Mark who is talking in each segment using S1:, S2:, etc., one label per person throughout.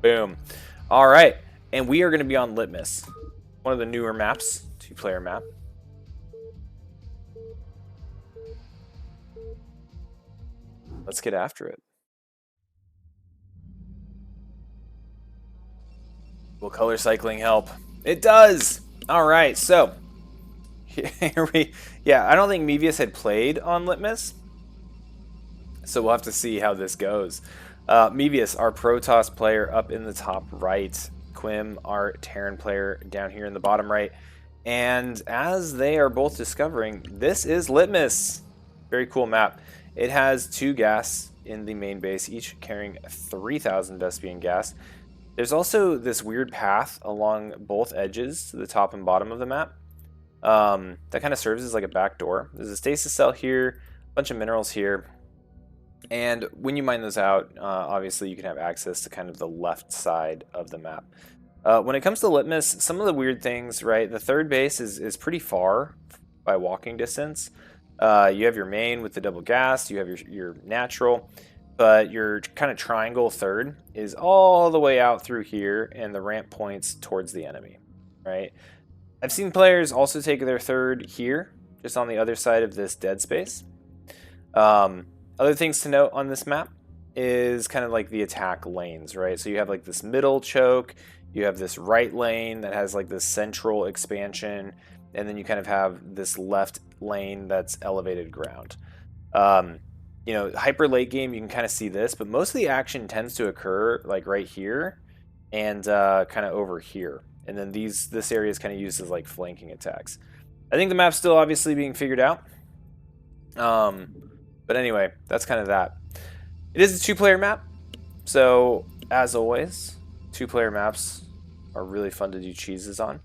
S1: Boom. All right. And we are going to be on Litmus, one of the newer maps, 2-player map. Let's get after it. Will color cycling help? It does. All right. So here I don't think Mevius had played on Litmus, so we'll have to see how this goes. Mevius, our Protoss player, up in the top right. Quim, our Terran player, down here in the bottom right. And as they are both discovering, this is Litmus. Very cool map. It has 2 gas in the main base, each carrying 3,000 Vespian gas. There's also this weird path along both edges to the top and bottom of the map. That kind of serves as like a back door. There's a stasis cell here, a bunch of minerals here. And when you mine those out, obviously you can have access to kind of the left side of the map. When it comes to Litmus, some of the weird things, right? The third base is pretty far by walking distance. You have your main with the double gas, you have your natural, but your kind of triangle third is all the way out through here, and the ramp points towards the enemy, right? I've seen players also take their third here, just on the other side of this dead space. Other things to note on this map is kind of like the attack lanes, right? So you have like this middle choke, you have this right lane that has like this central expansion, and then you kind of have this left lane that's elevated ground. You know, hyper late game, you can kind of see this, but most of the action tends to occur like right here and kind of over here. And then this area is kind of used as like flanking attacks. I think the map's still obviously being figured out. But anyway, that's kind of that. It is a 2-player map, so as always, 2-player maps are really fun to do cheeses on.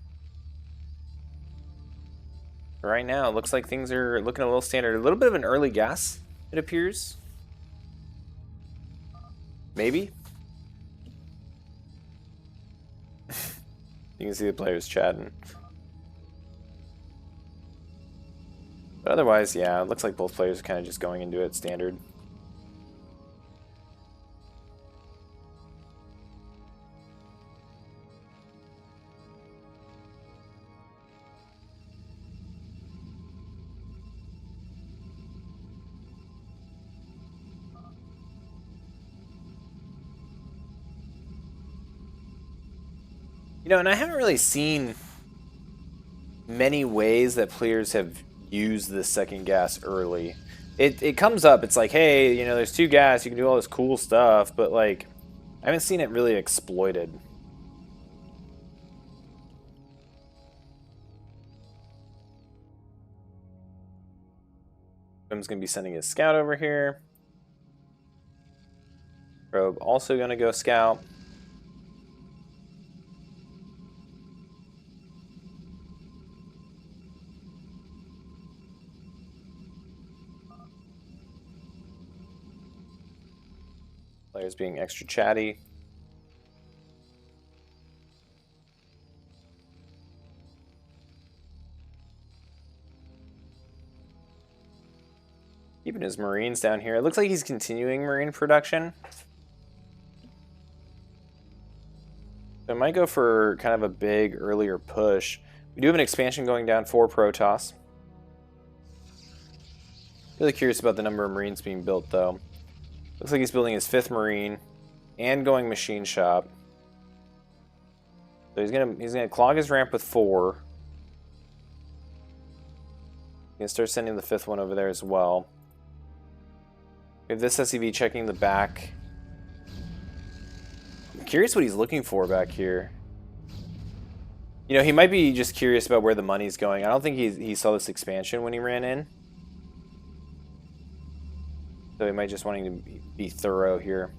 S1: Right now, it looks like things are looking a little standard. A little bit of an early gas, it appears. Maybe. You can see the players chatting. But otherwise, yeah, it looks like both players are kind of just going into it standard. You know, and I haven't really seen many ways that players have used this second gas early. It comes up, it's like, hey, you know, there's 2 gas, you can do all this cool stuff, but like, I haven't seen it really exploited. Quim's gonna be sending his scout over here. Probe also gonna go scout. Players being extra chatty. Keeping his Marines down here. It looks like he's continuing Marine production. So I might go for kind of a big earlier push. We do have an expansion going down for Protoss. Really curious about the number of Marines being built though. Looks like he's building his 5th Marine and going machine shop. So he's gonna clog his ramp with 4. He's gonna start sending the 5th one over there as well. We have this SCV checking the back. I'm curious what he's looking for back here. You know, he might be just curious about where the money's going. I don't think he saw this expansion when he ran in. So he might just wanting to be thorough here.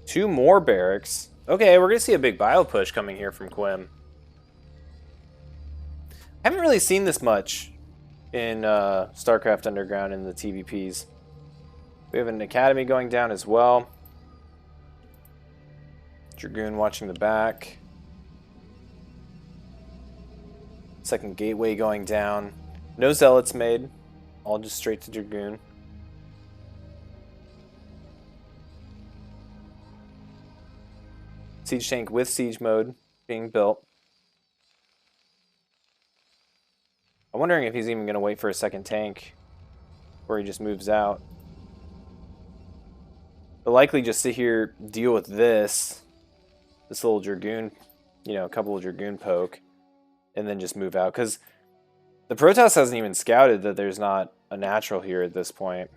S1: Two more barracks. Okay, we're going to see a big bio push coming here from Quim. I haven't really seen this much in StarCraft Underground in the TVPs. We have an academy going down as well. Dragoon watching the back. Second gateway going down. No zealots made. All just straight to Dragoon. Siege tank with siege mode being built. I'm wondering if he's even going to wait for a second tank or he just moves out. They'll likely just sit here, deal with this little Dragoon, you know, a couple of Dragoon poke, and then just move out. Because the Protoss hasn't even scouted that there's not a natural here at this point.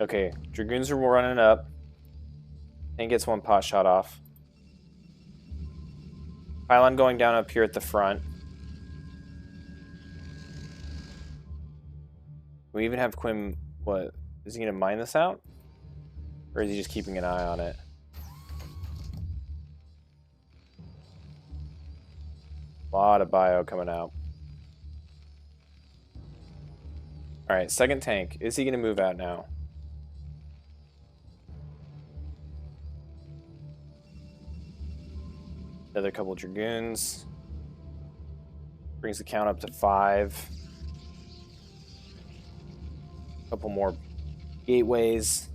S1: Okay, Dragoons are running up. And gets one pot shot off. Pylon going down up here at the front. We even have Quim. What? Is he going to mine this out? Or is he just keeping an eye on it? A lot of bio coming out. Alright, second tank. Is he going to move out now? Another couple Dragoons. Brings the count up to 5. A couple more gateways.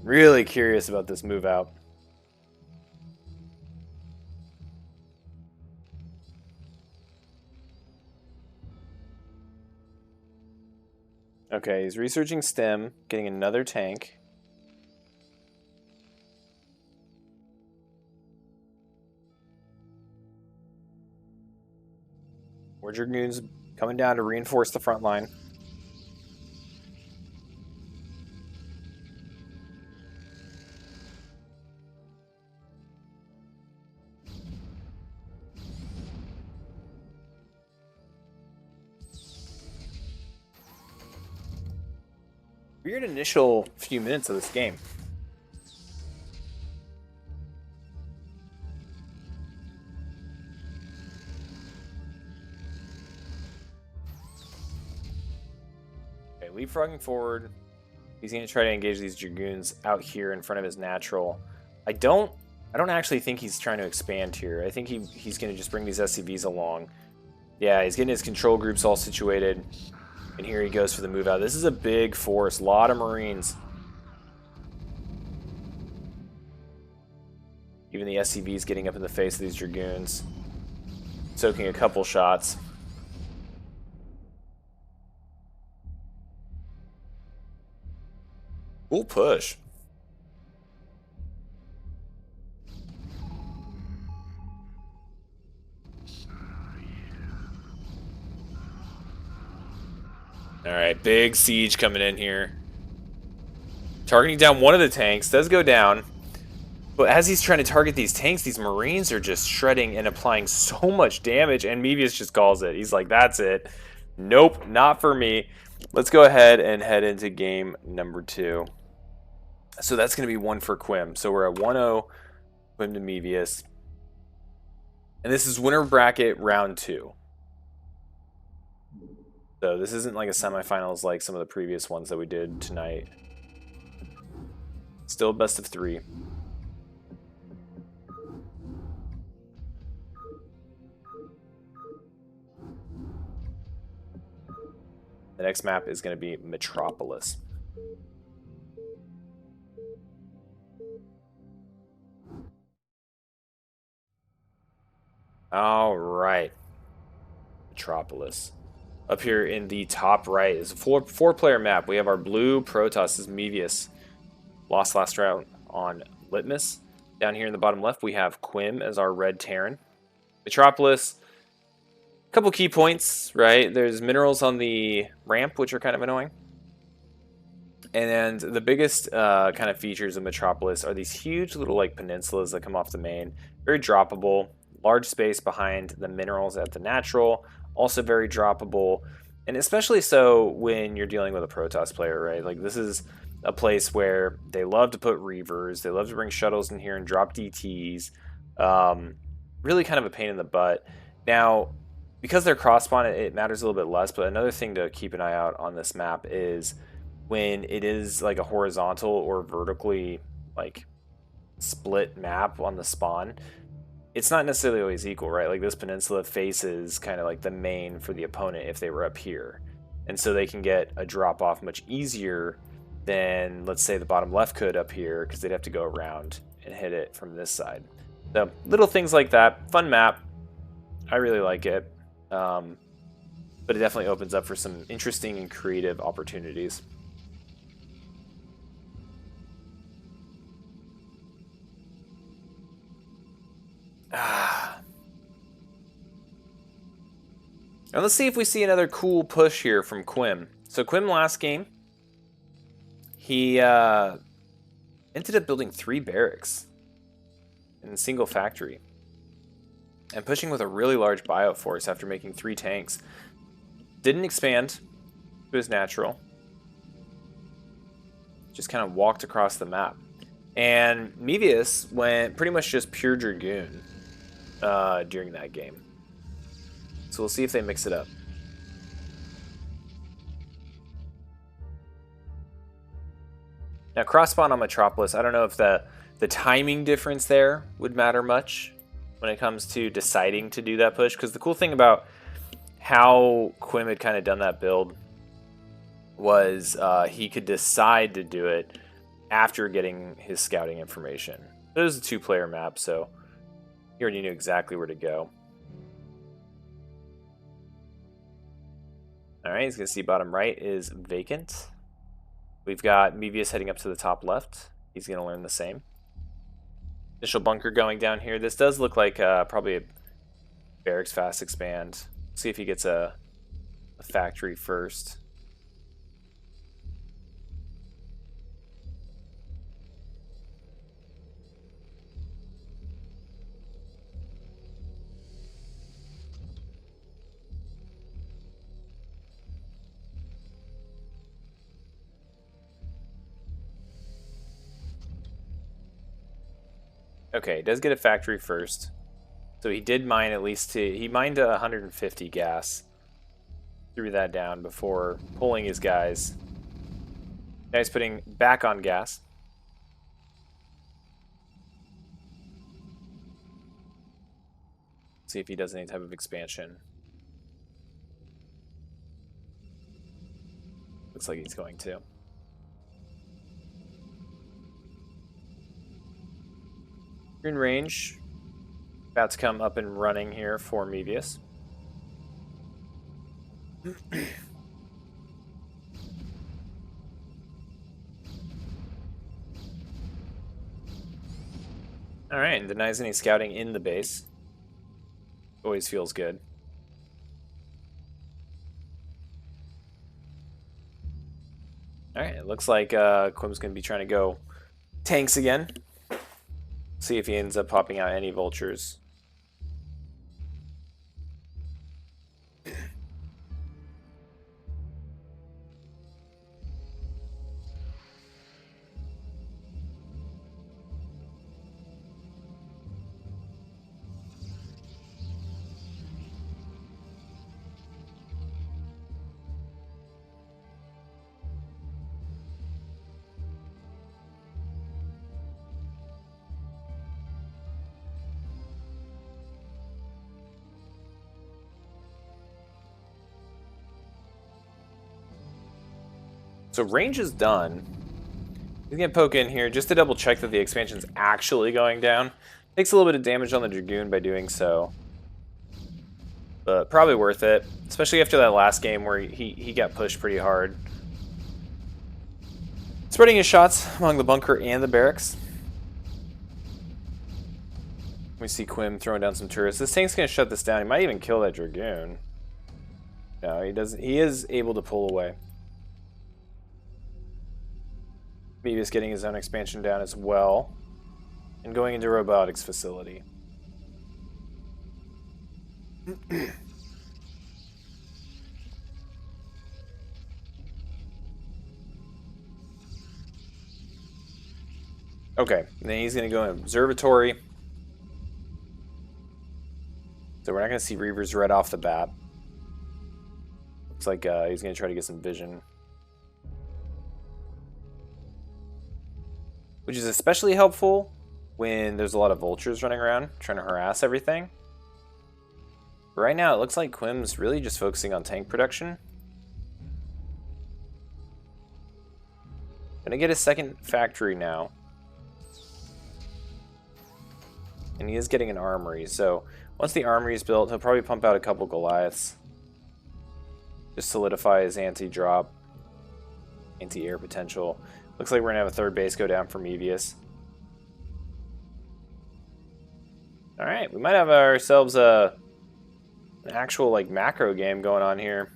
S1: Really curious about this move out. Okay, he's researching STEM, getting another tank. More Dragoons coming down to reinforce the front line. Weird initial few minutes of this game. Okay, leapfrogging forward. He's going to try to engage these Dragoons out here in front of his natural. I don't actually think he's trying to expand here. I think he's going to just bring these SCVs along. Yeah, he's getting his control groups all situated. And here he goes for the move out. This is a big force. A lot of Marines. Even the SCVs getting up in the face of these Dragoons. Soaking a couple shots. Cool push. Alright, big siege coming in here. Targeting down one of the tanks. Does go down. But as he's trying to target these tanks, these Marines are just shredding and applying so much damage. And Mevius just calls it. He's like, that's it. Nope, not for me. Let's go ahead and head into game number 2. So that's going to be 1 for Quim. So we're at 1-0, Quim to Mevius. And this is winner bracket round 2. So this isn't like a semifinals like some of the previous ones that we did tonight. Still best of 3. The next map is going to be Metropolis. All right. Metropolis. Up here in the top right is a four-player map. We have our blue Protoss is Mevius. Lost last round on Litmus. Down here in the bottom left, we have Quim as our red Terran. Metropolis, a couple key points, right? There's minerals on the ramp, which are kind of annoying. And the biggest kind of features of Metropolis are these huge little like peninsulas that come off the main. Very droppable. Large space behind the minerals at the natural. Also very droppable. And especially so when you're dealing with a Protoss player, right? Like this is a place where they love to put Reavers. They love to bring shuttles in here and drop DTs. Really kind of a pain in the butt. Now, because they're cross-spawn, it matters a little bit less. But another thing to keep an eye out on this map is when it is like a horizontal or vertically like split map on the spawn, it's not necessarily always equal, right? Like this peninsula faces kind of like the main for the opponent if they were up here. And so they can get a drop off much easier than, let's say, the bottom left could up here, because they'd have to go around and hit it from this side. So little things like that. Fun map. I really like it. But it definitely opens up for some interesting and creative opportunities. And let's see if we see another cool push here from Quim. So Quim last game, he ended up building 3 barracks in a single factory. And pushing with a really large buyout force after making 3 tanks. Didn't expand. It was natural. Just kind of walked across the map. And Mevius went pretty much just pure Dragoon during that game. So we'll see if they mix it up. Now, cross-spawn on Metropolis, I don't know if the timing difference there would matter much when it comes to deciding to do that push. Because the cool thing about how Quim had kind of done that build was he could decide to do it after getting his scouting information. It was a 2-player map, so he already knew exactly where to go. Alright, he's going to see bottom right is vacant. We've got Mevius heading up to the top left. He's going to learn the same. Initial bunker going down here. This does look like probably a barracks fast expand. See if he gets a factory first. Okay, he does get a factory first. So he did mine at least he mined 150 gas. Threw that down before pulling his guys. Now he's putting back on gas. See if he does any type of expansion. Looks like he's going to. Green range. About to come up and running here for Mevius. Alright, and denies any scouting in the base. Always feels good. Alright, it looks like Quim's going to be trying to go tanks again. See if he ends up popping out any vultures. So range is done. He's going to poke in here just to double check that the expansion's actually going down. Takes a little bit of damage on the Dragoon by doing so. But probably worth it. Especially after that last game where he got pushed pretty hard. Spreading his shots among the bunker and the barracks. We see Quim throwing down some turrets. This tank's going to shut this down. He might even kill that Dragoon. No, he doesn't. He is able to pull away. Mevius getting his own expansion down as well. And going into robotics facility. Okay, and then he's going to go in observatory. So we're not going to see Reavers right off the bat. Looks like he's going to try to get some vision. Which is especially helpful when there's a lot of vultures running around trying to harass everything. But right now, it looks like Quim's really just focusing on tank production. Gonna get a second factory now. And he is getting an armory, so once the armory is built, he'll probably pump out a couple Goliaths. Just solidify his anti-drop, anti-air potential. Looks like we're gonna have a third base go down for Mevius. Alright, we might have ourselves an actual like macro game going on here.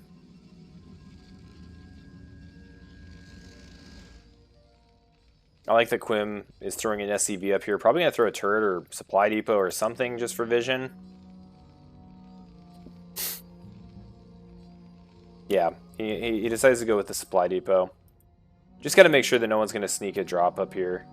S1: I like that Quim is throwing an SCV up here. Probably going to throw a turret or supply depot or something just for vision. Yeah, he decides to go with the supply depot. Just got to make sure that no one's going to sneak a drop up here.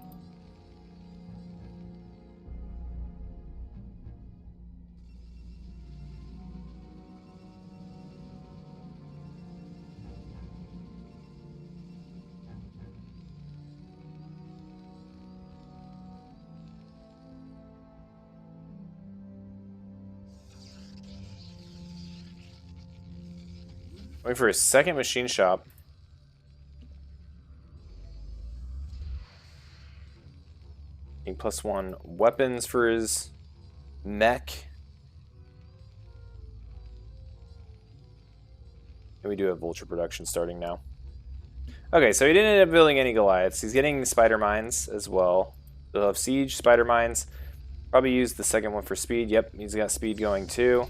S1: Waiting for his second machine shop. Getting +1 weapons for his mech. And we do have vulture production starting now. Okay, so he didn't end up building any Goliaths. He's getting spider mines as well. He'll have siege, spider mines. Probably use the second one for speed. Yep, he's got speed going too.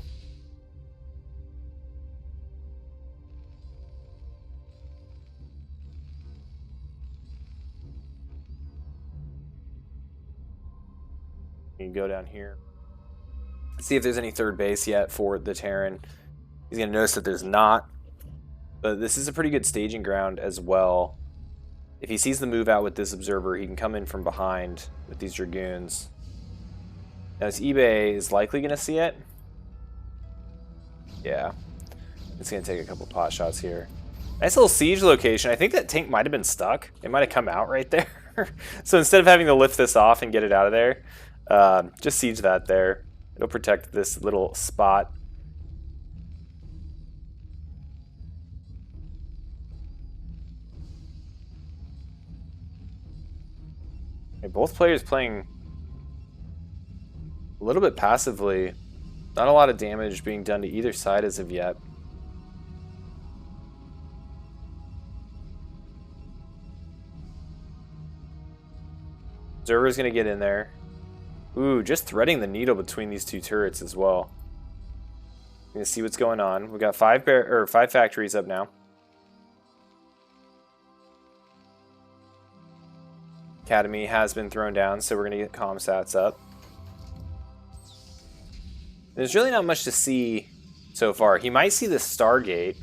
S1: You can go down here. See if there's any third base yet for the Terran. He's going to notice that there's not. But this is a pretty good staging ground as well. If he sees the move out with this observer, he can come in from behind with these Dragoons. Now his eBay is likely going to see it. Yeah. It's going to take a couple pot shots here. Nice little siege location. I think that tank might have been stuck. It might have come out right there. So instead of having to lift this off and get it out of there, just siege that there. It'll protect this little spot. Okay, both players playing a little bit passively. Not a lot of damage being done to either side as of yet. Observer's going to get in there. Ooh, just threading the needle between these two turrets as well. Gonna see what's going on. We've got five factories up now. Academy has been thrown down, so we're gonna get comm-sats up. There's really not much to see so far. He might see the Stargate.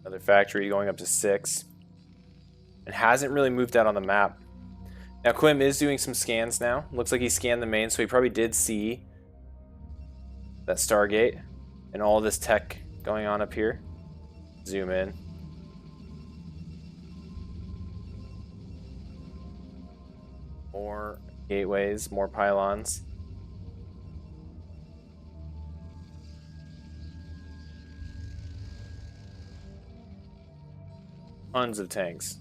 S1: Another factory going up to 6. And hasn't really moved out on the map. Now Quim is doing some scans now. Looks like he scanned the main, so he probably did see that Stargate and all this tech going on up here. Zoom in. More gateways, more pylons. Tons of tanks.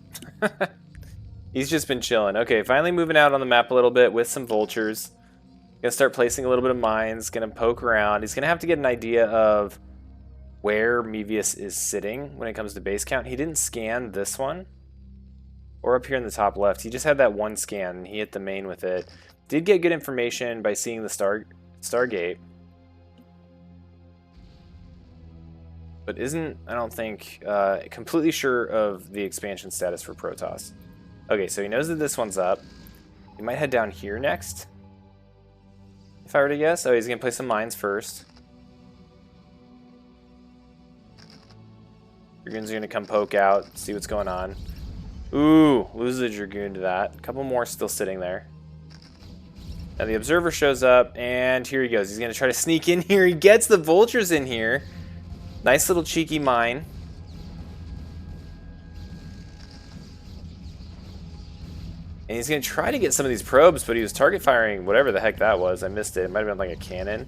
S1: He's just been chilling. Okay, finally moving out on the map a little bit with some vultures. Gonna start placing a little bit of mines. Gonna poke around. He's gonna have to get an idea of where Mevius is sitting when it comes to base count. He didn't scan this one. Or up here in the top left. He just had that one scan. And he hit the main with it. Did get good information by seeing the Stargate. But isn't, I don't think, completely sure of the expansion status for Protoss. Okay, so he knows that this one's up. He might head down here next. If I were to guess. Oh, he's going to play some mines first. Dragoons are going to come poke out, see what's going on. Ooh, loses a Dragoon to that. A couple more still sitting there. Now the Observer shows up, and here he goes. He's going to try to sneak in here. He gets the Vultures in here. Nice little cheeky mine. And he's going to try to get some of these probes, but he was target firing whatever the heck that was. I missed it. It might have been like a cannon.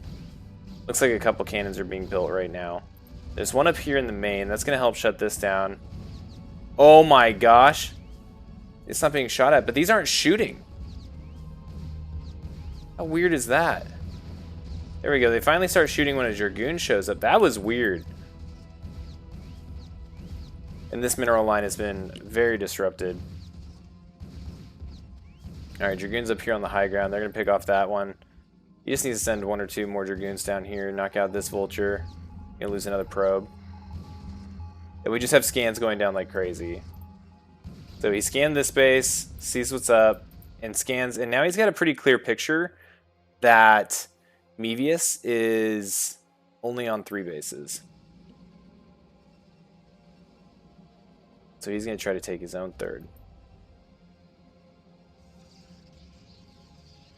S1: Looks like a couple cannons are being built right now. There's one up here in the main. That's going to help shut this down. Oh my gosh. It's not being shot at, but these aren't shooting. How weird is that? There we go. They finally start shooting when a Dragoon shows up. That was weird. And this mineral line has been very disrupted. Alright, Dragoons up here on the high ground. They're going to pick off that one. You just need to send one or two more Dragoons down here. Knock out this Vulture. You're going to lose another probe. And we just have scans going down like crazy. So he scanned this base, sees what's up, and scans. And now he's got a pretty clear picture that Mevius is only on 3 bases. So he's going to try to take his own 3rd.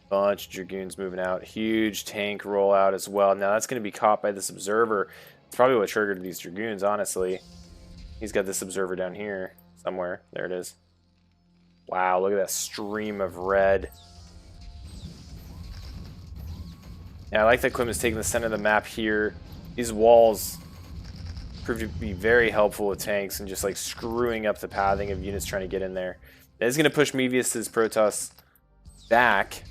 S1: Bunch of Dragoons moving out. Huge tank rollout as well. Now that's going to be caught by this Observer. It's probably what triggered these Dragoons, honestly. He's got this Observer down here somewhere. There it is. Wow, look at that stream of red. Yeah, I like that Quim is taking the center of the map here. These walls prove to be very helpful with tanks and just like screwing up the pathing of units trying to get in there. That is going to push Mevius's Protoss back.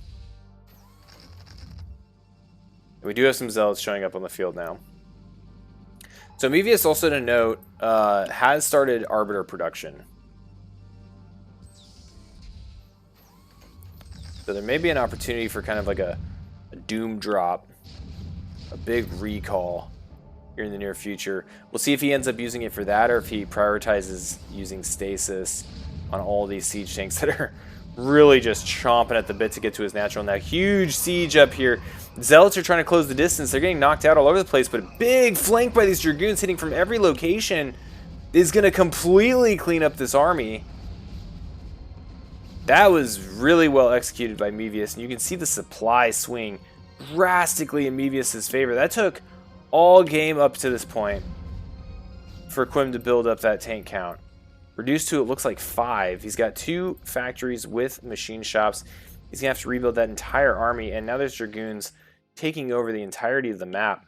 S1: We do have some Zealots showing up on the field now. So Mevius, also to note, has started Arbiter production. So there may be an opportunity for kind of like a Doom drop, a big recall here in the near future. We'll see if he ends up using it for that or if he prioritizes using Stasis on all these siege tanks that are really just chomping at the bit to get to his natural. Now, huge siege up here. Zealots are trying to close the distance. They're getting knocked out all over the place, but a big flank by these Dragoons hitting from every location is going to completely clean up this army. That was really well executed by Mevius, and you can see the supply swing drastically in Mevius's favor. That took all game up to this point for Quim to build up that tank count. Reduced to, it looks like 5. He's got 2 factories with machine shops. He's going to have to rebuild that entire army, and now there's Dragoons taking over the entirety of the map.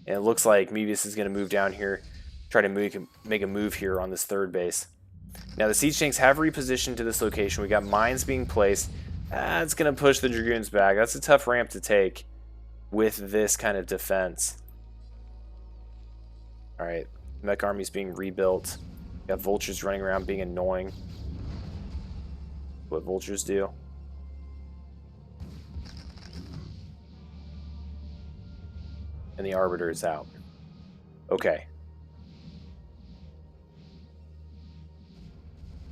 S1: And it looks like Mevius is going to move down here, try to make a move here on this 3rd base. Now the siege tanks have repositioned to this location. We got mines being placed. That's going to push the Dragoons back. That's a tough ramp to take with this kind of defense. Alright, mech army's being rebuilt. Got Vultures running around being annoying. What Vultures do. And the Arbiter is out. Okay.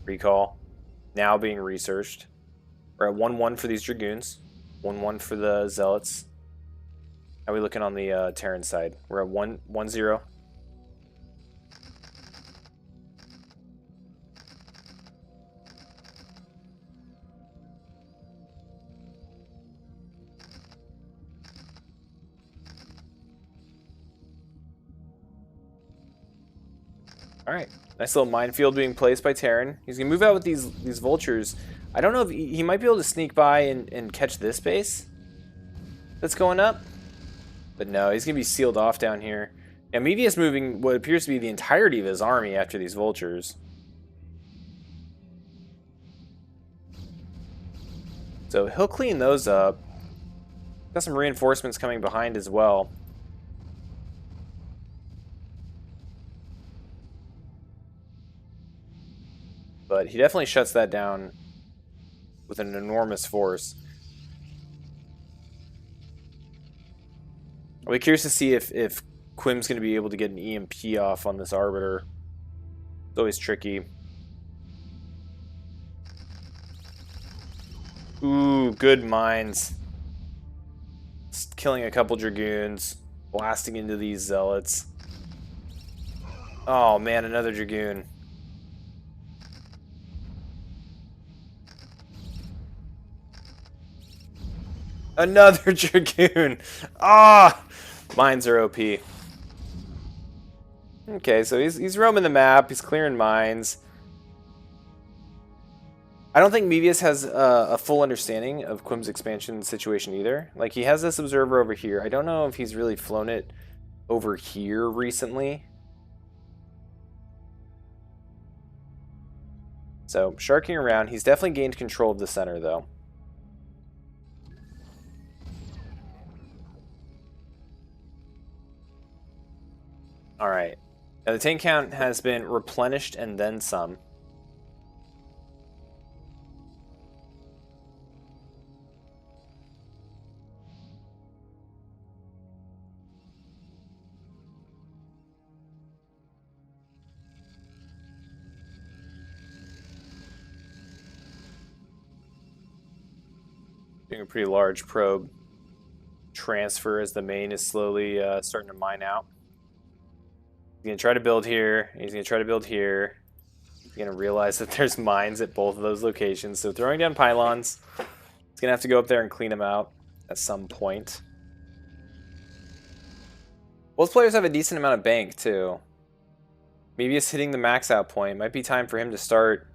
S1: Recall. Now being researched. We're at 1-1 for these Dragoons. 1-1 for the Zealots. How are we looking on the Terran side? We're at 1-0. Alright, nice little minefield being placed by Terran. He's going to move out with these Vultures. I don't know if he might be able to sneak by and catch this base that's going up. But no, he's going to be sealed off down here. Now, Mevius moving what appears to be the entirety of his army after these Vultures. So he'll clean those up. Got some reinforcements coming behind as well. But he definitely shuts that down with an enormous force. I'll be curious to see if Quim's going to be able to get an EMP off on this Arbiter. It's always tricky. Ooh, good mines. Just killing a couple Dragoons. Blasting into these Zealots. Oh man, another Dragoon. Another Dragoon! Ah! Mines are OP. Okay, so he's roaming the map, he's clearing mines. I don't think Mevius has a full understanding of Quim's expansion situation either. Like, he has this observer over here. I don't know if he's really flown it over here recently. So, sharking around. He's definitely gained control of the center, though. Alright. Now, the tank count has been replenished and then some. Doing a pretty large probe transfer as the main is slowly starting to mine out. He's going to try to build here. He's going to try to build here. He's going to realize that there's mines at both of those locations. So throwing down pylons. He's going to have to go up there and clean them out at some point. Both players have a decent amount of bank, too. Maybe it's hitting the max out point. Might be time for him to start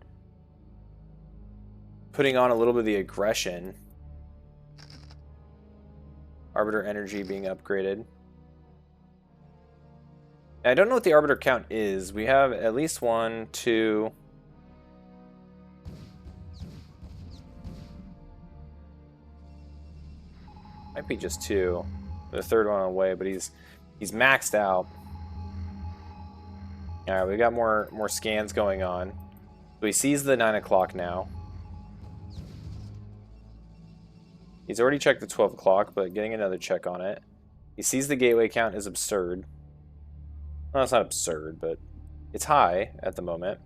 S1: putting on a little bit of the aggression. Arbiter energy being upgraded. I don't know what the Arbiter count is. We have at least 1, 2... Might be just 2. The third one on the way, but he's maxed out. Alright, we got more scans going on. So he sees the 9 o'clock now. He's already checked the 12 o'clock, but getting another check on it. He sees the gateway count is absurd. Well, it's not absurd, but it's high at the moment.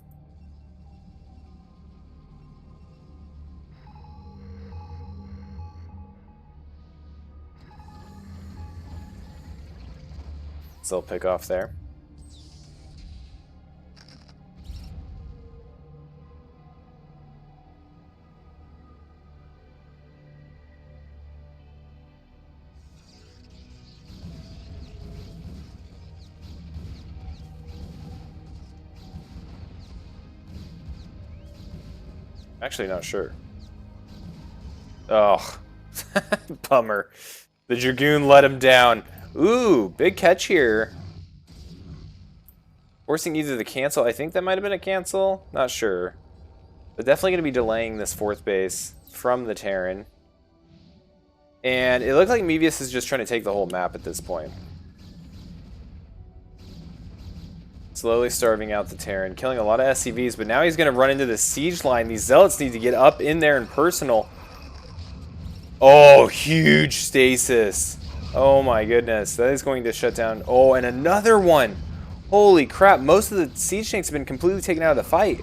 S1: Still pick off there. Actually, not sure. Oh, bummer. The Dragoon let him down. Ooh, big catch here. Forcing either the cancel. I think that might have been a cancel. Not sure. But definitely going to be delaying this 4th base from the Terran. And it looked like Mevius is just trying to take the whole map at this point. Slowly starving out the Terran, killing a lot of SCVs, but now he's going to run into the siege line. These Zealots need to get up in there in personal. Oh, huge stasis. Oh my goodness, that is going to shut down. Oh, and another one. Holy crap, most of the siege tanks have been completely taken out of the fight.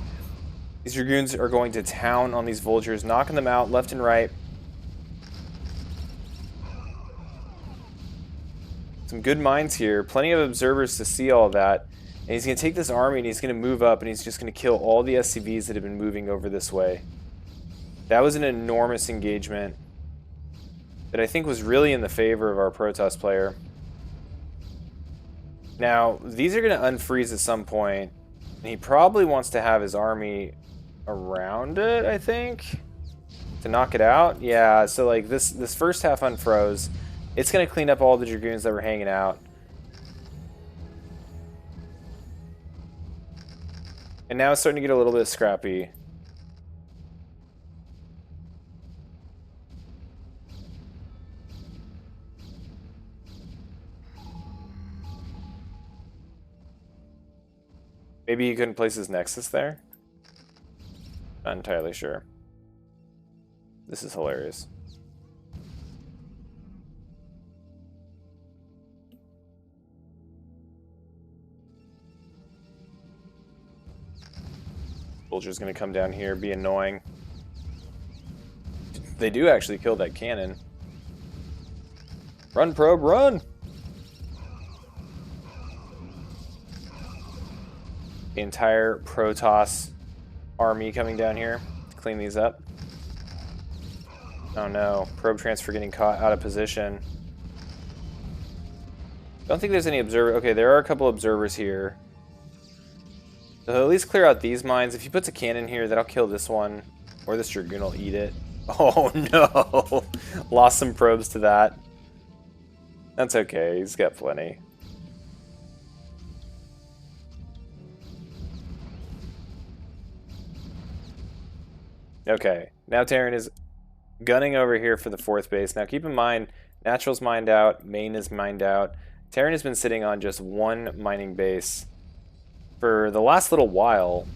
S1: These Dragoons are going to town on these Vultures, knocking them out left and right. Some good mines here, plenty of observers to see all of that. And he's going to take this army and he's going to move up and he's just going to kill all the SCVs that have been moving over this way. That was an enormous engagement that I think was really in the favor of our Protoss player. Now, these are going to unfreeze at some point, and he probably wants to have his army around it, I think, to knock it out. Yeah, so like this first half unfroze. It's going to clean up all the Dragoons that were hanging out. And now it's starting to get a little bit scrappy. Maybe he couldn't place his Nexus there? Not entirely sure. This is hilarious. Soldier's gonna come down here, be annoying. They do actually kill that cannon. Run, probe, run! The entire Protoss army coming down here to clean these up. Oh no, probe transfer getting caught out of position. Don't think there's any observer. Okay, there are a couple observers here. So at least clear out these mines. If he puts a cannon here, that'll kill this one. Or this Dragoon will eat it. Oh no! Lost some probes to that. That's okay, he's got plenty. Okay, now Terran is gunning over here for the 4th base. Now keep in mind, Natural's mined out, Main is mined out. Terran has been sitting on just one mining base for the last little while.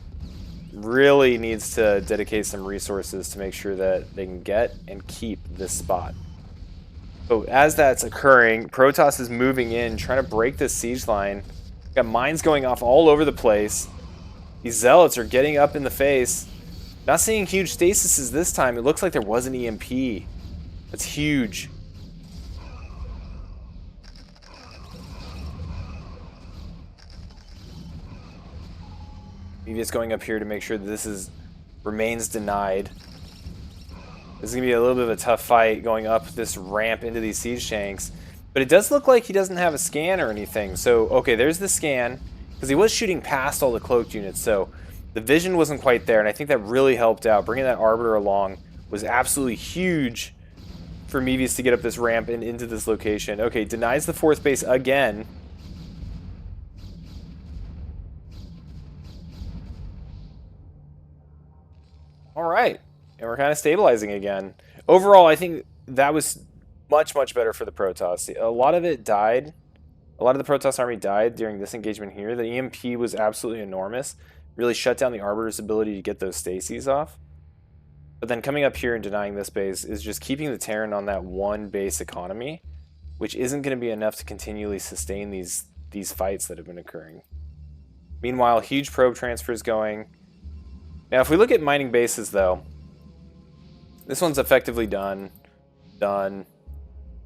S1: Really needs to dedicate some resources to make sure that they can get and keep this spot. So as that's occurring, Protoss is moving in, trying to break this siege line. Got mines going off all over the place. These Zealots are getting up in the face. Not seeing huge stasises this time. It looks like there was an EMP. That's huge. Maybe it's going up here to make sure that this remains denied. This is going to be a little bit of a tough fight going up this ramp into these siege tanks. But it does look like he doesn't have a scan or anything. So, okay, there's the scan. Because he was shooting past all the cloaked units, so the vision wasn't quite there, and I think that really helped out. Bringing that Arbiter along was absolutely huge for Mevius to get up this ramp and into this location. Okay, denies the 4th base again. Alright, and we're kind of stabilizing again. Overall, I think that was much, much better for the Protoss. A lot of it died. A lot of the Protoss army died during this engagement here. The EMP was absolutely enormous. Really shut down the Arbiter's ability to get those stases off. But then coming up here and denying this base is just keeping the Terran on that one base economy, which isn't going to be enough to continually sustain these fights that have been occurring. Meanwhile, huge probe transfers going. Now, if we look at mining bases, though, this one's effectively done. Done.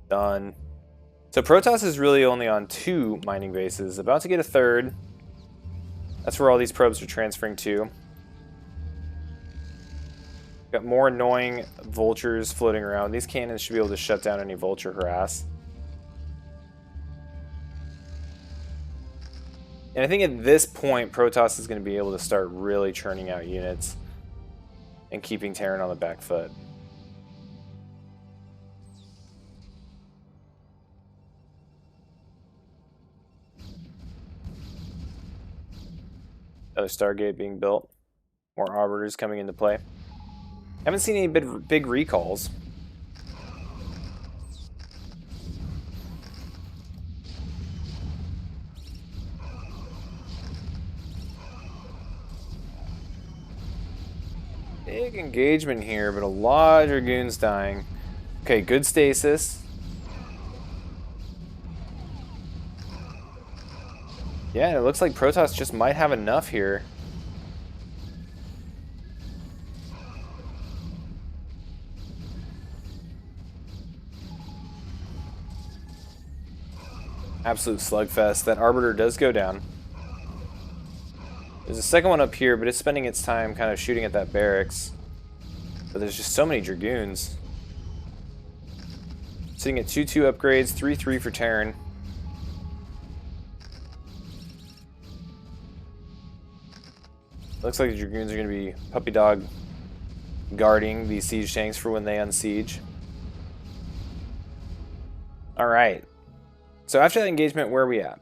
S1: Done. So Protoss is really only on 2 mining bases, about to get a 3rd. That's where all these probes are transferring to. Got more annoying vultures floating around. These cannons should be able to shut down any vulture harass. And I think at this point, Protoss is going to be able to start really churning out units and keeping Terran on the back foot. Another Stargate being built. More Arbiters coming into play. Haven't seen any big recalls. Big engagement here, but a lot of Dragoons dying. Okay, good stasis. Yeah, it looks like Protoss just might have enough here. Absolute slugfest. That Arbiter does go down. There's a second one up here, but it's spending its time kind of shooting at that barracks. But there's just so many Dragoons. Sitting at 2-2 upgrades, 3-3 for Terran. Looks like the Dragoons are going to be puppy dog guarding these siege tanks for when they unsiege. Alright. So after that engagement, where are we at?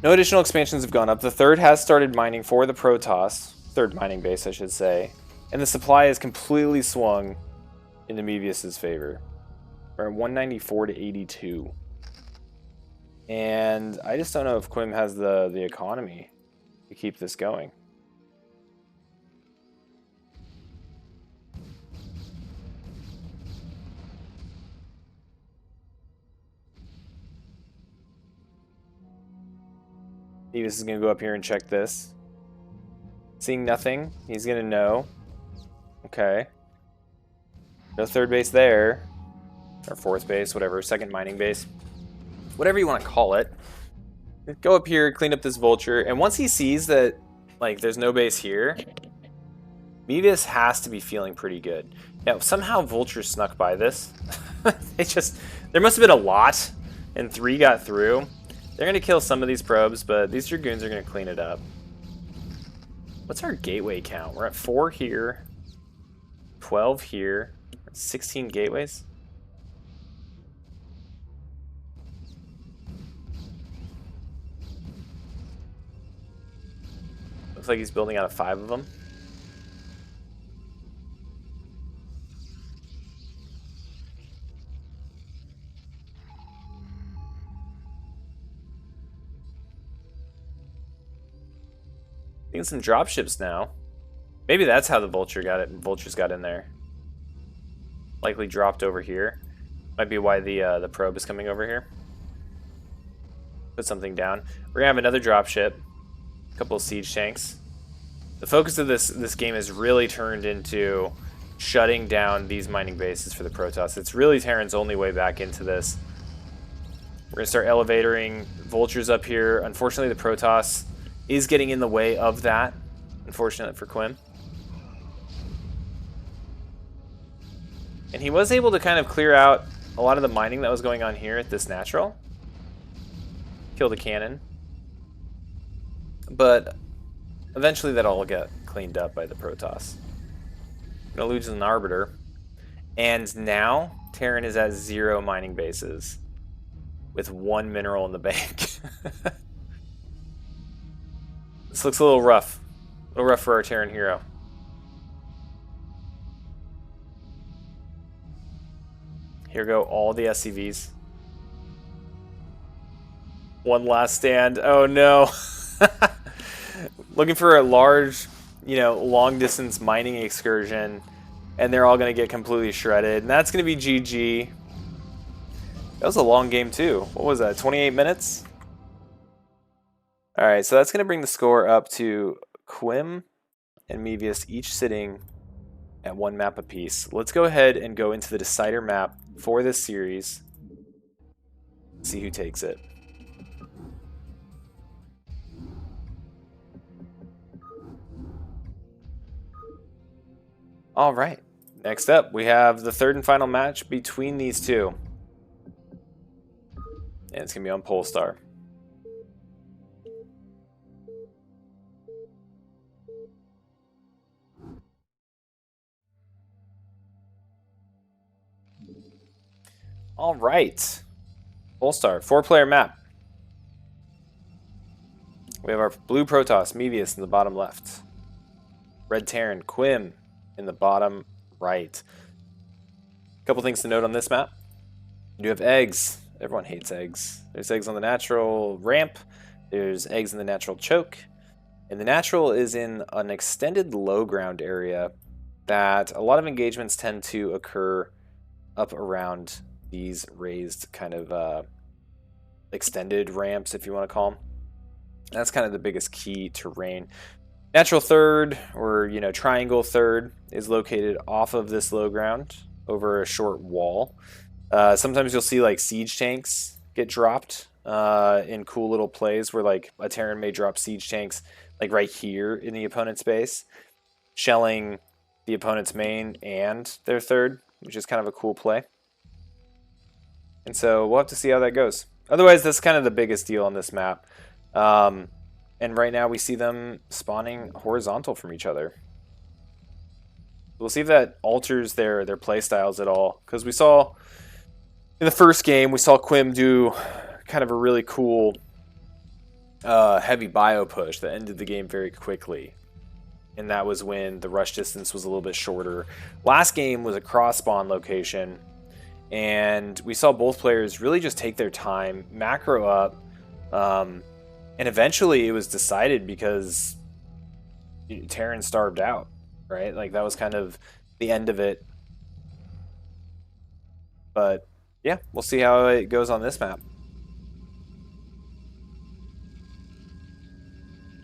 S1: No additional expansions have gone up. The 3rd has started mining for the Protoss. 3rd mining base, I should say. And the supply is completely swung into Mevius's favor. We're at 194 to 82. And I just don't know if Quim has the economy to keep this going. Mevius is going to go up here and check this. Seeing nothing, he's going to know. Okay. No 3rd base there. Or 4th base, whatever. 2nd mining base. Whatever you want to call it. Go up here, clean up this vulture, and once he sees that, like, there's no base here, Mevius has to be feeling pretty good. Now, somehow vultures snuck by this. There must have been a lot, and 3 got through. They're going to kill some of these probes, but these Dragoons are going to clean it up. What's our gateway count? We're at 4 here, 12 here, 16 gateways. Looks like he's building out of 5 of them. Getting some dropships now. Maybe that's how the vultures got in there. Likely dropped over here. Might be why the probe is coming over here. Put something down. We're gonna have another dropship. A couple of siege tanks. The focus of this game has really turned into shutting down these mining bases for the Protoss. It's really Terran's only way back into this. We're gonna start elevatoring vultures up here. Unfortunately, the Protoss is getting in the way of that. Unfortunate for Quim. And he was able to kind of clear out a lot of the mining that was going on here at this natural. Kill the cannon. But eventually that'll all get cleaned up by the Protoss. Gonna lose an Arbiter. And now Terran is at 0 mining bases with 1 mineral in the bank. This looks a little rough. A little rough for our Terran hero. Here go all the SCVs. One last stand. Oh no. Looking for a large, long distance mining excursion, and they're all going to get completely shredded. And that's going to be GG. That was a long game too. What was that, 28 minutes? Alright, so that's going to bring the score up to Quim and Mevius each sitting at 1 map apiece. Let's go ahead and go into the decider map for this series. See who takes it. Alright, next up we have the third and final match between these two. And it's going to be on Polestar. All right, Polestar, 4-player map. We have our blue Protoss, Mevius in the bottom left. Red Terran, Quim in the bottom right. A couple things to note on this map. You have eggs. Everyone hates eggs. There's eggs on the natural ramp. There's eggs in the natural choke. And the natural is in an extended low ground area that a lot of engagements tend to occur up around these raised kind of extended ramps, if you want to call them. That's kind of the biggest key terrain. Natural third, or triangle third, is located off of this low ground over a short wall. Sometimes you'll see like siege tanks get dropped in cool little plays where like a Terran may drop siege tanks like right here in the opponent's base, shelling the opponent's main and their third, which is kind of a cool play. And so we'll have to see how that goes. Otherwise, that's kind of the biggest deal on this map. And right now we see them spawning horizontal from each other. We'll see if that alters their play styles at all. Because we saw in the first game, we saw Quim do kind of a really cool heavy bio push that ended the game very quickly. And that was when the rush distance was a little bit shorter. Last game was a cross spawn location. And we saw both players really just take their time, macro up, and eventually it was decided because Terran starved out, right? Like that was kind of the end of it. But yeah, we'll see how it goes on this map.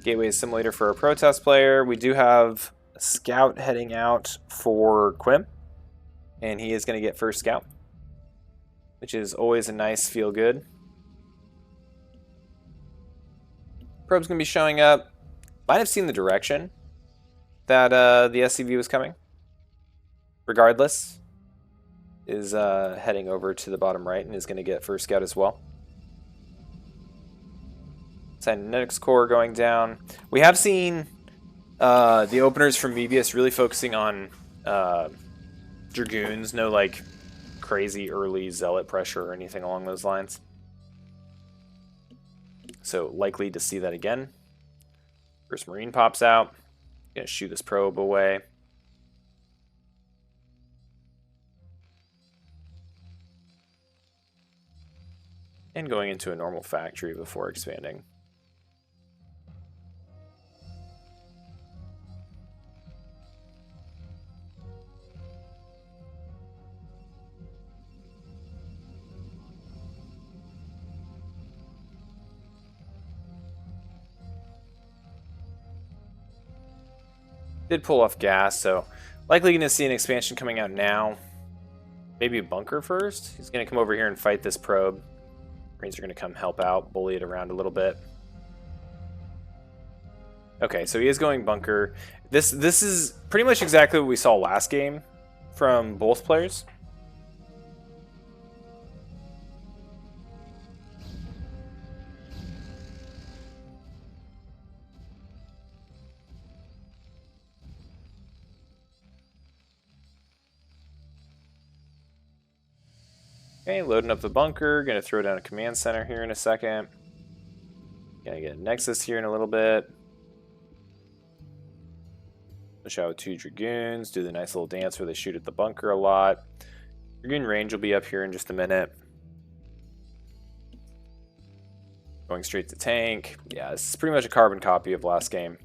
S1: Gateway Simulator for a Protoss player. We do have a scout heading out for Quim, and he is going to get first scout, which is always a nice feel good. Probe's going to be showing up. Might have seen the direction that the SCV was coming. Regardless, is heading over to the bottom right and is going to get first scout as well. Cybernetics core going down. We have seen the openers from Mebius really focusing on Dragoons. No, like, crazy early Zealot pressure or anything along those lines. So likely to see that again. First Marine pops out. Gonna shoot this probe away. And going into a normal factory before expanding. Did pull off gas, so likely going to see an expansion coming out now. Maybe a bunker first. He's going to come over here and fight this probe. Marines are going to come help out, bully it around a little bit. Okay, so he is going bunker. This is pretty much exactly what we saw last game from both players. Okay, loading up the bunker. Gonna throw down a command center here in a second. Gonna get a Nexus here in a little bit. Push out with 2 Dragoons. Do the nice little dance where they shoot at the bunker a lot. Dragoon range will be up here in just a minute. Going straight to tank. Yeah, this is pretty much a carbon copy of last game.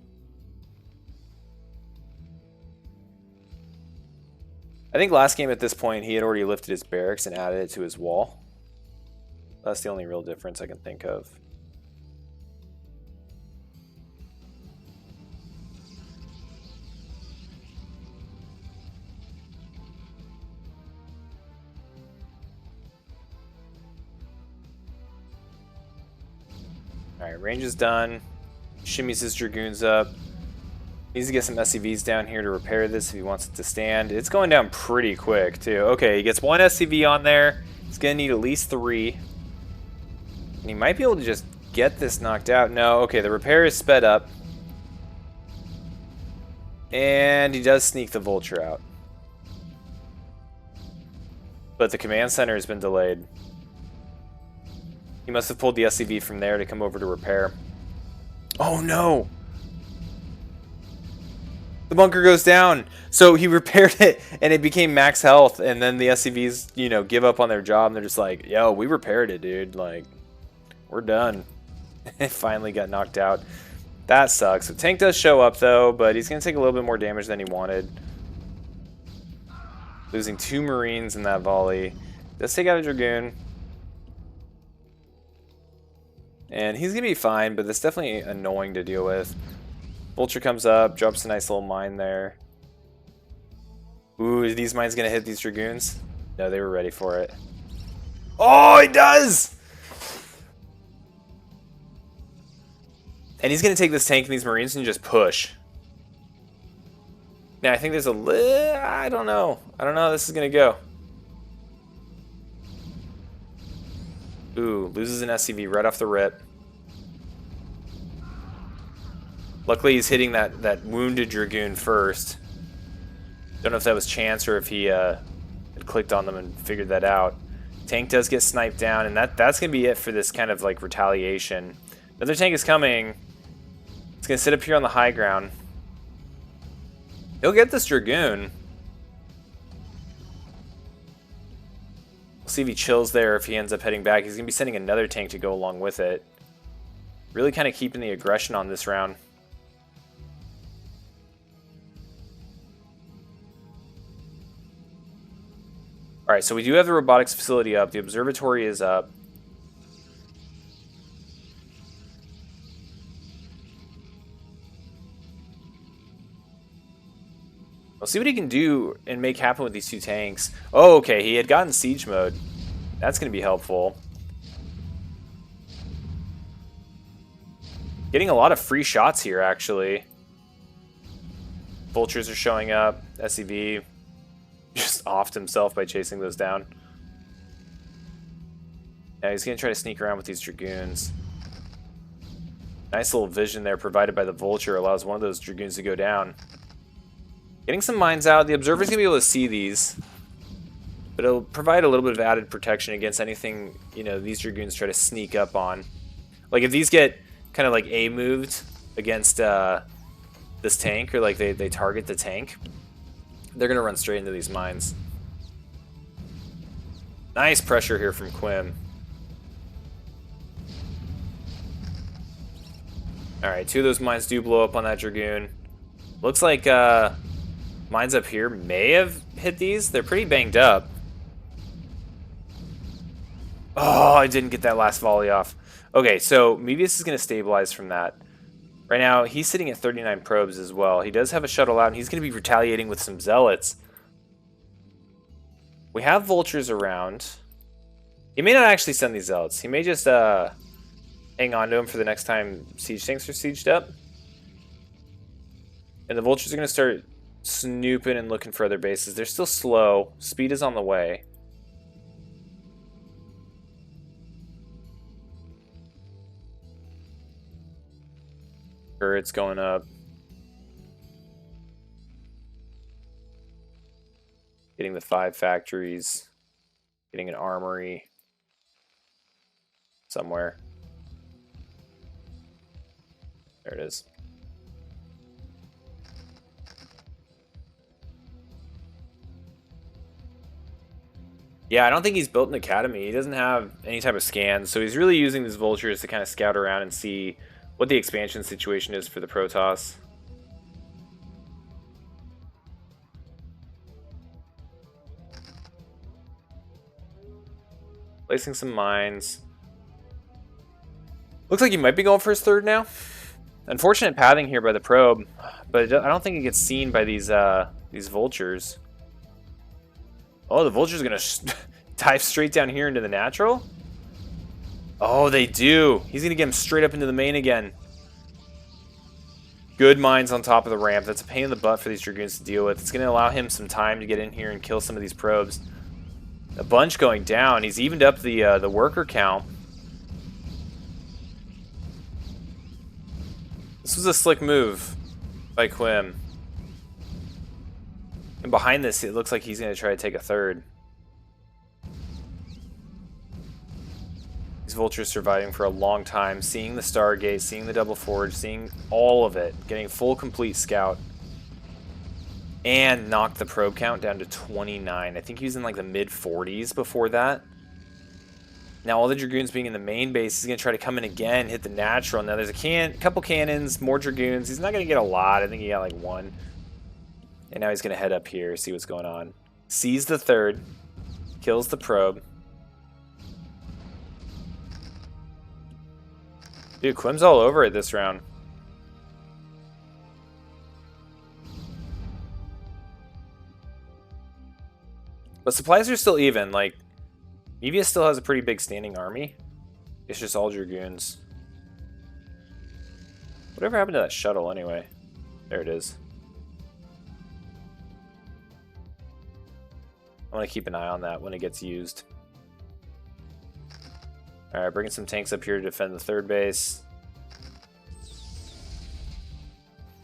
S1: I think last game at this point he had already lifted his barracks and added it to his wall. That's the only real difference I can think of. Alright, range is done. Shimmies his Dragoons up. Needs to get some SCVs down here to repair this if he wants it to stand. It's going down pretty quick, too. Okay, he gets 1 SCV on there. He's going to need at least 3. And he might be able to just get this knocked out. No, okay, the repair is sped up. And he does sneak the Vulture out. But the command center has been delayed. He must have pulled the SCV from there to come over to repair. Oh, no! The bunker goes down. So he repaired it and it became max health, and then the SCVs, you know, give up on their job and they're just like, yo, we repaired it, dude. Like, we're done. It finally got knocked out. That sucks. So tank does show up though, but he's gonna take a little bit more damage than he wanted. Losing 2 Marines in that volley. Does take out a Dragoon. And he's gonna be fine, but that's definitely annoying to deal with. Vulture comes up, drops a nice little mine there. Ooh, are these mines gonna hit these Dragoons? No, they were ready for it. Oh, he does! And he's gonna take this tank and these Marines and just push. Now, I think there's a I don't know. I don't know how this is gonna go. Ooh, loses an SCV right off the rip. Luckily, he's hitting that wounded Dragoon first. Don't know if that was chance or if he had clicked on them and figured that out. Tank does get sniped down, and that's going to be it for this kind of like retaliation. Another tank is coming. It's going to sit up here on the high ground. He'll get this Dragoon. We'll see if he chills there, if he ends up heading back. He's going to be sending another tank to go along with it. Really kind of keeping the aggression on this round. Alright, so we do have the robotics facility up. The observatory is up. We'll see what he can do and make happen with these 2 tanks. Oh, okay, he had gotten siege mode. That's going to be helpful. Getting a lot of free shots here, actually. Vultures are showing up. SEV just offed himself by chasing those down. Now he's going to try to sneak around with these Dragoons. Nice little vision there provided by the Vulture. Allows one of those Dragoons to go down. Getting some mines out. The Observer's going to be able to see these. But it'll provide a little bit of added protection against anything, you know, these Dragoons try to sneak up on. Like if these get kind of like A-moved against this tank, or like they target the tank, they're going to run straight into these mines. Nice pressure here from Quim. Alright, 2 of those mines do blow up on that Dragoon. Looks like mines up here may have hit these. They're pretty banged up. Oh, I didn't get that last volley off. Okay, so Mevius is going to stabilize from that. Right now, he's sitting at 39 probes as well. He does have a shuttle out, and he's going to be retaliating with some Zealots. We have Vultures around. He may not actually send these Zealots. He may just hang on to them for the next time siege tanks are sieged up. And the Vultures are going to start snooping and looking for other bases. They're still slow. Speed is on the way. Turrets going up. Getting the 5 factories. Getting an armory. Somewhere. There it is. Yeah, I don't think he's built an academy. He doesn't have any type of scans, so he's really using these Vultures to kind of scout around and see what the expansion situation is for the Protoss. Placing some mines. Looks like he might be going for his 3rd now. Unfortunate pathing here by the probe, but I don't think it gets seen by these Vultures. Oh, the Vulture's gonna dive straight down here into the natural. Oh, they do. He's gonna get him straight up into the main again. Good mines on top of the ramp. That's a pain in the butt for these Dragoons to deal with. It's gonna allow him some time to get in here and kill some of these probes. A bunch going down. He's evened up the worker count. This was a slick move by Quim. And behind this, it looks like he's going to try to take a 3rd. These Vultures surviving for a long time, seeing the Stargate, seeing the Double Forge, seeing all of it, getting full complete scout. And knocked the probe count down to 29. I think he was in like the mid-40s before that. Now all the Dragoons being in the main base, he's going to try to come in again, hit the natural. Now there's a couple cannons, more Dragoons. He's not going to get a lot. I think he got like 1. And now he's going to head up here, see what's going on. Sees the 3rd. Kills the probe. Dude, Quim's all over it this round. But supplies are still even. Like, Mevius still has a pretty big standing army. It's just all Dragoons. Whatever happened to that shuttle anyway? There it is. I want to keep an eye on that when it gets used. Alright, bringing some tanks up here to defend the 3rd base.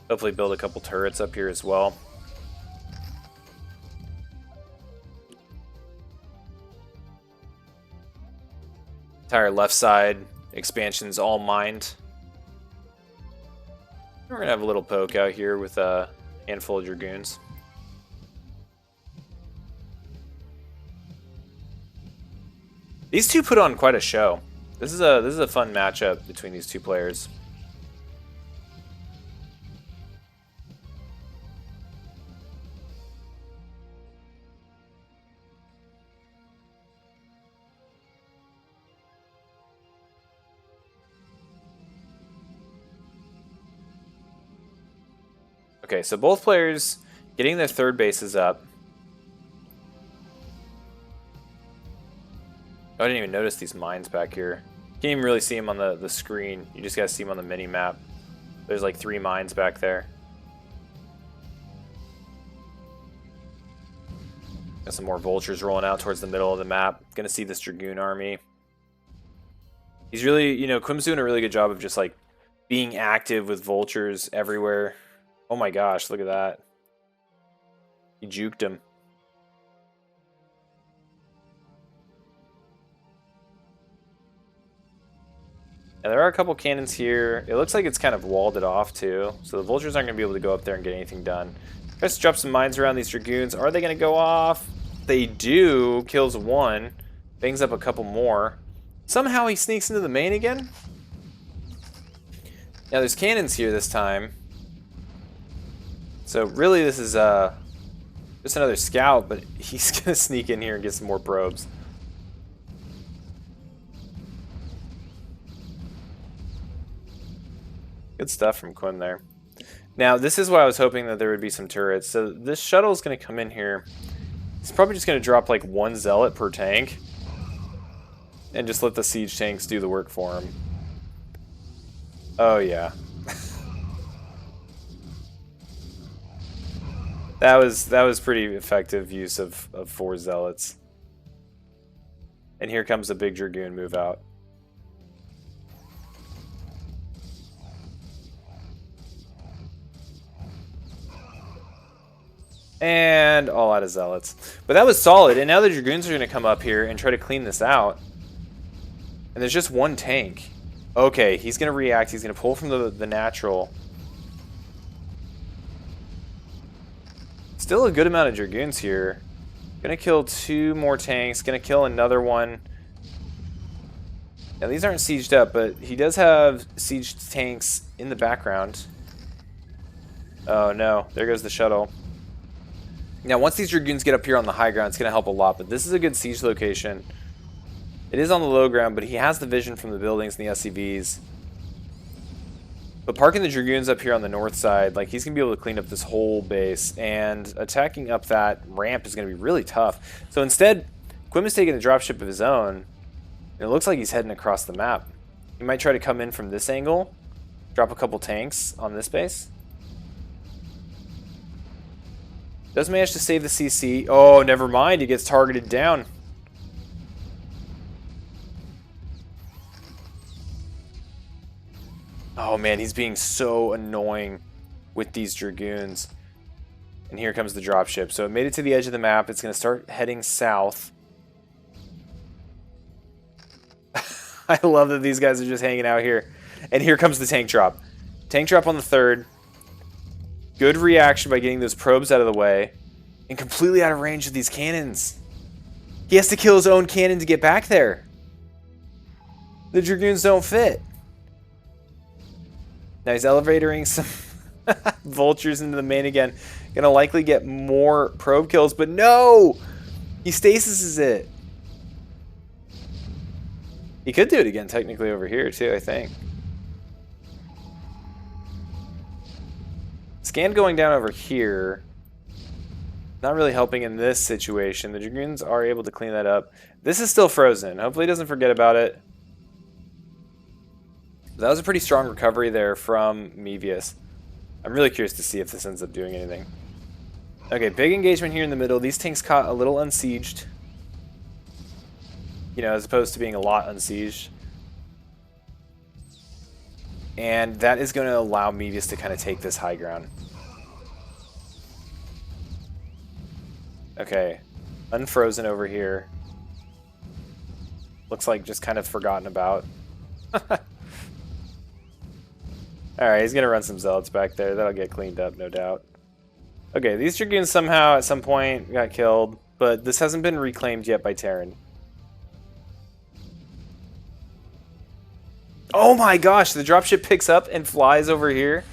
S1: Hopefully build a couple turrets up here as well. Entire left side expansion's all mined. We're going to have a little poke out here with a handful of Dragoons. These two put on quite a show. This is a fun matchup between these two players. Okay, so both players getting their 3rd bases up. Oh, I didn't even notice these mines back here. Can't even really see him on the screen. You just gotta see him on the mini map. There's like 3 mines back there. Got some more vultures rolling out towards the middle of the map. Gonna see this Dragoon army. He's really, you know, Quim's doing a really good job of just like being active with vultures everywhere. Oh my gosh, look at that. He juked him. And there are a couple cannons here. It looks like it's kind of walled it off too. So the vultures aren't going to be able to go up there and get anything done. Let's drop some mines around these Dragoons. Are they going to go off? They do. Kills 1. Bangs up a couple more. Somehow he sneaks into the main again. Now there's cannons here this time. So really this is just another scout, but he's going to sneak in here and get some more probes. Good stuff from Quim there. Now, this is why I was hoping that there would be some turrets. So this shuttle is going to come in here. It's probably just going to drop like 1 zealot per tank. And just let the siege tanks do the work for him. Oh, yeah. that was pretty effective use of 4 zealots. And here comes a big Dragoon move out. And all out of zealots. But that was solid, and now the Dragoons are going to come up here and try to clean this out. And there's just 1 tank. Okay, he's going to react. He's going to pull from the natural. Still a good amount of Dragoons here. Going to kill 2 more tanks. Going to kill another one. Now these aren't sieged up, but he does have sieged tanks in the background. Oh no, there goes the shuttle. Now, once these Dragoons get up here on the high ground, it's going to help a lot, but this is a good siege location. It is on the low ground, but he has the vision from the buildings and the SCVs. But parking the Dragoons up here on the north side, like, he's going to be able to clean up this whole base, and attacking up that ramp is going to be really tough. So instead, Quim is taking a dropship of his own, and it looks like he's heading across the map. He might try to come in from this angle, drop a couple tanks on this base. Does manage to save the CC. Oh, never mind. He gets targeted down. Oh, man. He's being so annoying with these Dragoons. And here comes the dropship. So it made it to the edge of the map. It's going to start heading south. I love that these guys are just hanging out here. And here comes the tank drop. Tank drop on the 3rd. Good reaction by getting those probes out of the way. And completely out of range of these cannons. He has to kill his own cannon to get back there. The Dragoons don't fit. Now he's elevatoring some vultures into the main again. Gonna likely get more probe kills, but no! He stasis it. He could do it again technically over here too, I think. Scan going down over here. Not really helping in this situation. The Dragoons are able to clean that up. This is still frozen. Hopefully he doesn't forget about it. That was a pretty strong recovery there from Mevius. I'm really curious to see if this ends up doing anything. Okay, big engagement here in the middle. These tanks caught a little unsieged. You know, as opposed to being a lot unsieged. And that is going to allow Mevius to kind of take this high ground. Okay, unfrozen over here. Looks like just kind of forgotten about. Alright, he's going to run some zealots back there. That'll get cleaned up, no doubt. Okay, these Dragoons somehow at some point got killed, but this hasn't been reclaimed yet by Terran. Oh my gosh, the dropship picks up and flies over here.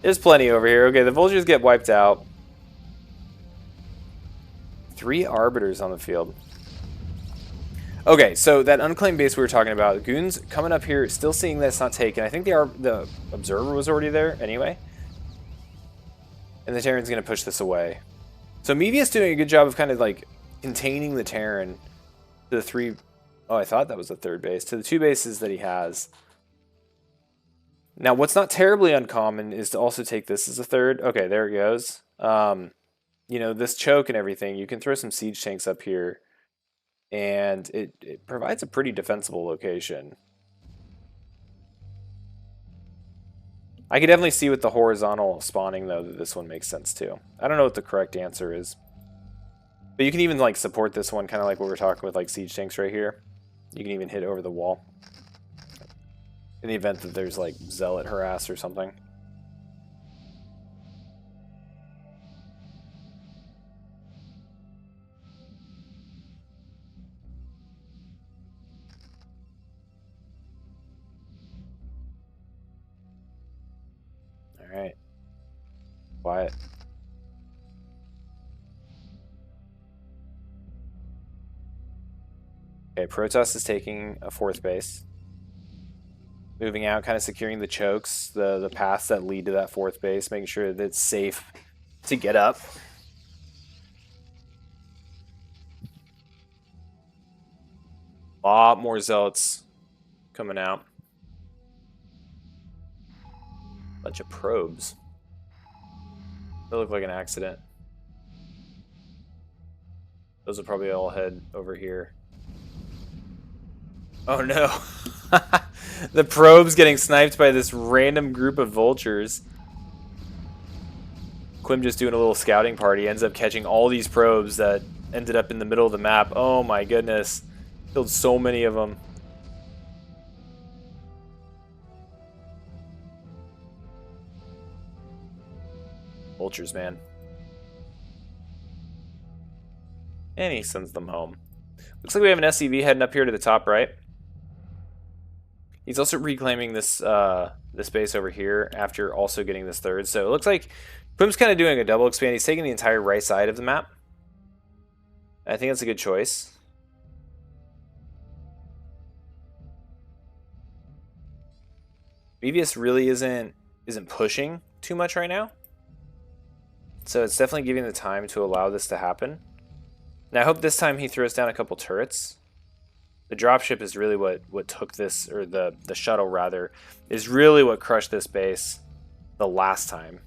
S1: There's plenty over here. Okay, the vultures get wiped out. 3 arbiters on the field. Okay, so that unclaimed base we were talking about, goons coming up here, still seeing that it's not taken. I think the observer was already there anyway. And the Terran's going to push this away. So Mevius doing a good job of kind of like containing the Terran. To the 3... Oh, I thought that was the 3rd base. To the 2 bases that he has. Now, what's not terribly uncommon is to also take this as a 3rd. Okay, there it goes. You know, this choke and everything, you can throw some siege tanks up here, and it provides a pretty defensible location. I could definitely see with the horizontal spawning, though, that this one makes sense, too. I don't know what the correct answer is. But you can even, like, support this one, kind of like what we're talking with, like, siege tanks right here. You can even hit over the wall. In the event that there's, like, zealot harass or something. Alright. Quiet. Okay, Protoss is taking a 4th base. Moving out, kind of securing the chokes, the paths that lead to that 4th base, making sure that it's safe to get up. A lot more zealots coming out. Bunch of probes. They look like an accident. Those will probably all head over here. Oh no. The probe's getting sniped by this random group of vultures. Quim just doing a little scouting party, ends up catching all these probes that ended up in the middle of the map. Oh my goodness. Killed so many of them. Vultures, man. And he sends them home. Looks like we have an SCV heading up here to the top right. He's also reclaiming this this base over here after also getting this 3rd. So it looks like Quim's kind of doing a double expand. He's taking the entire right side of the map. I think that's a good choice. BVS really isn't pushing too much right now. So it's definitely giving the time to allow this to happen. Now I hope this time he throws down a couple turrets. The dropship is really what took this, or the shuttle rather, is really what crushed this base the last time.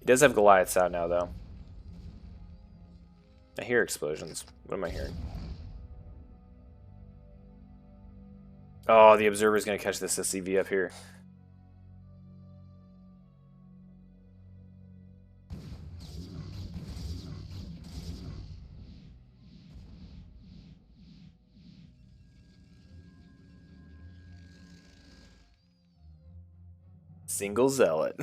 S1: He does have Goliaths out now, though. I hear explosions. What am I hearing? Oh, the observer's going to catch this SCV up here. Single zealot.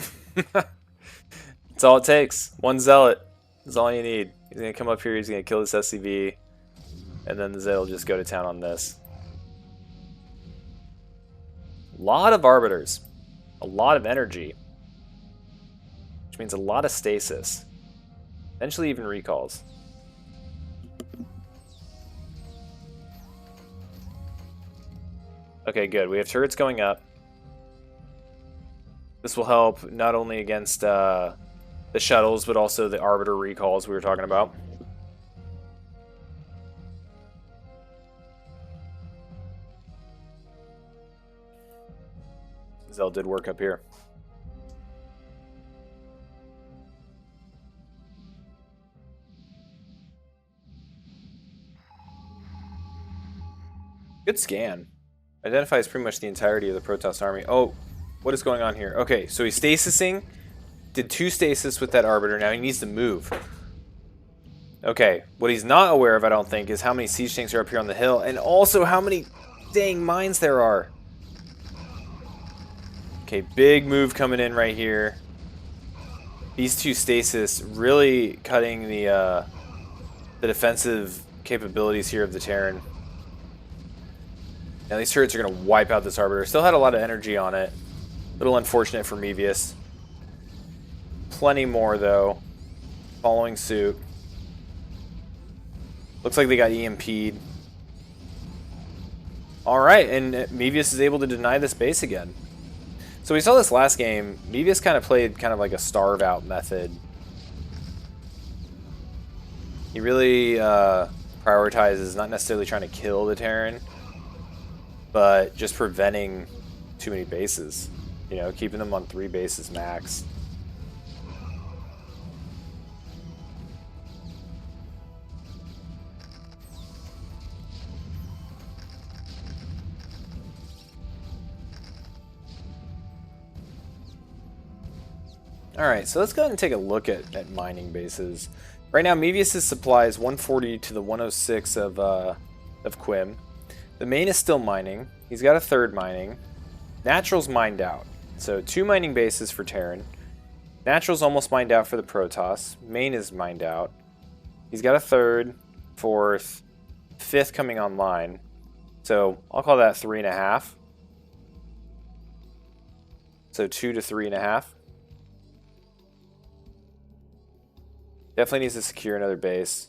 S1: That's all it takes. One zealot is all you need. He's going to come up here, he's going to kill this SCV, and then the zealot will just go to town on this. A lot of arbiters. A lot of energy. Which means a lot of stasis. Eventually even recalls. Okay, good. We have turrets going up. This will help not only against the shuttles, but also the arbiter recalls we were talking about. Zell did work up here. Good scan. Identifies pretty much the entirety of the Protoss army. Oh, what is going on here? Okay, so he's stasising. Did 2 stasis with that arbiter. Now he needs to move. Okay, what he's not aware of, I don't think, is how many siege tanks are up here on the hill, and also how many dang mines there are. Okay, big move coming in right here. These 2 stasis really cutting the defensive capabilities here of the Terran. Now these turrets are going to wipe out this arbiter. Still had a lot of energy on it. A little unfortunate for Mevius. Plenty more, though, following suit. Looks like they got EMP'd. Alright, and Mevius is able to deny this base again. So we saw this last game. Mevius kind of played kind of like a starve-out method. He really prioritizes not necessarily trying to kill the Terran, but just preventing too many bases. You know, keeping them on 3 bases max. Alright, so let's go ahead and take a look at mining bases. Right now, Mevius' supply is 140 to the 106 of Quim. The main is still mining. He's got a third mining. Natural's mined out. So 2 mining bases for Terran. Natural's almost mined out for the Protoss. Main is mined out. He's got a third, fourth, fifth coming online. So I'll call that 3.5. So 2 to 3.5. Definitely needs to secure another base.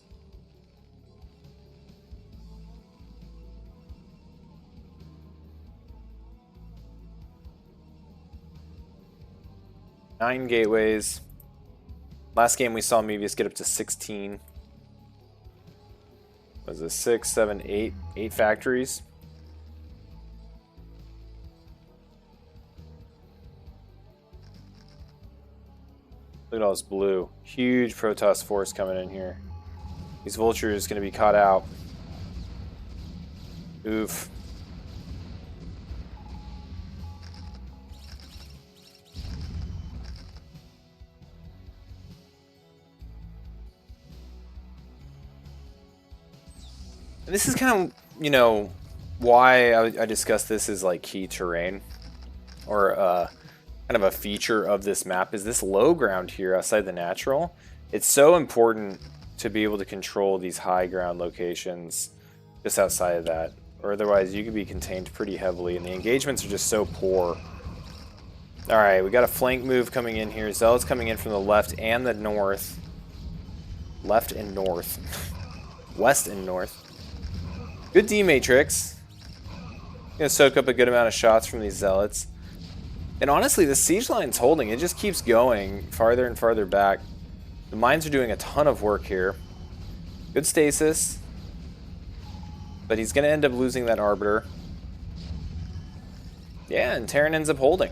S1: Nine gateways. Last game we saw Mevius get up to 16. Was it 6, 7, 8? 8 factories. Look at all this blue. Huge Protoss force coming in here. These vultures going to be caught out. Oof. And this is kind of, you know, why I discussed this as like key terrain, or kind of a feature of this map, is this low ground here outside the natural. It's so important to be able to control these high ground locations just outside of that, or otherwise you could be contained pretty heavily, and the engagements are just so poor. Alright, we got a flank move coming in here. Zealots coming in from the left and the north. Left and north. West and north. Good D-Matrix. Gonna soak up a good amount of shots from these Zealots. And honestly, the siege line's holding. It just keeps going farther and farther back. The mines are doing a ton of work here. Good stasis. But he's gonna end up losing that Arbiter. Yeah, and Terran ends up holding.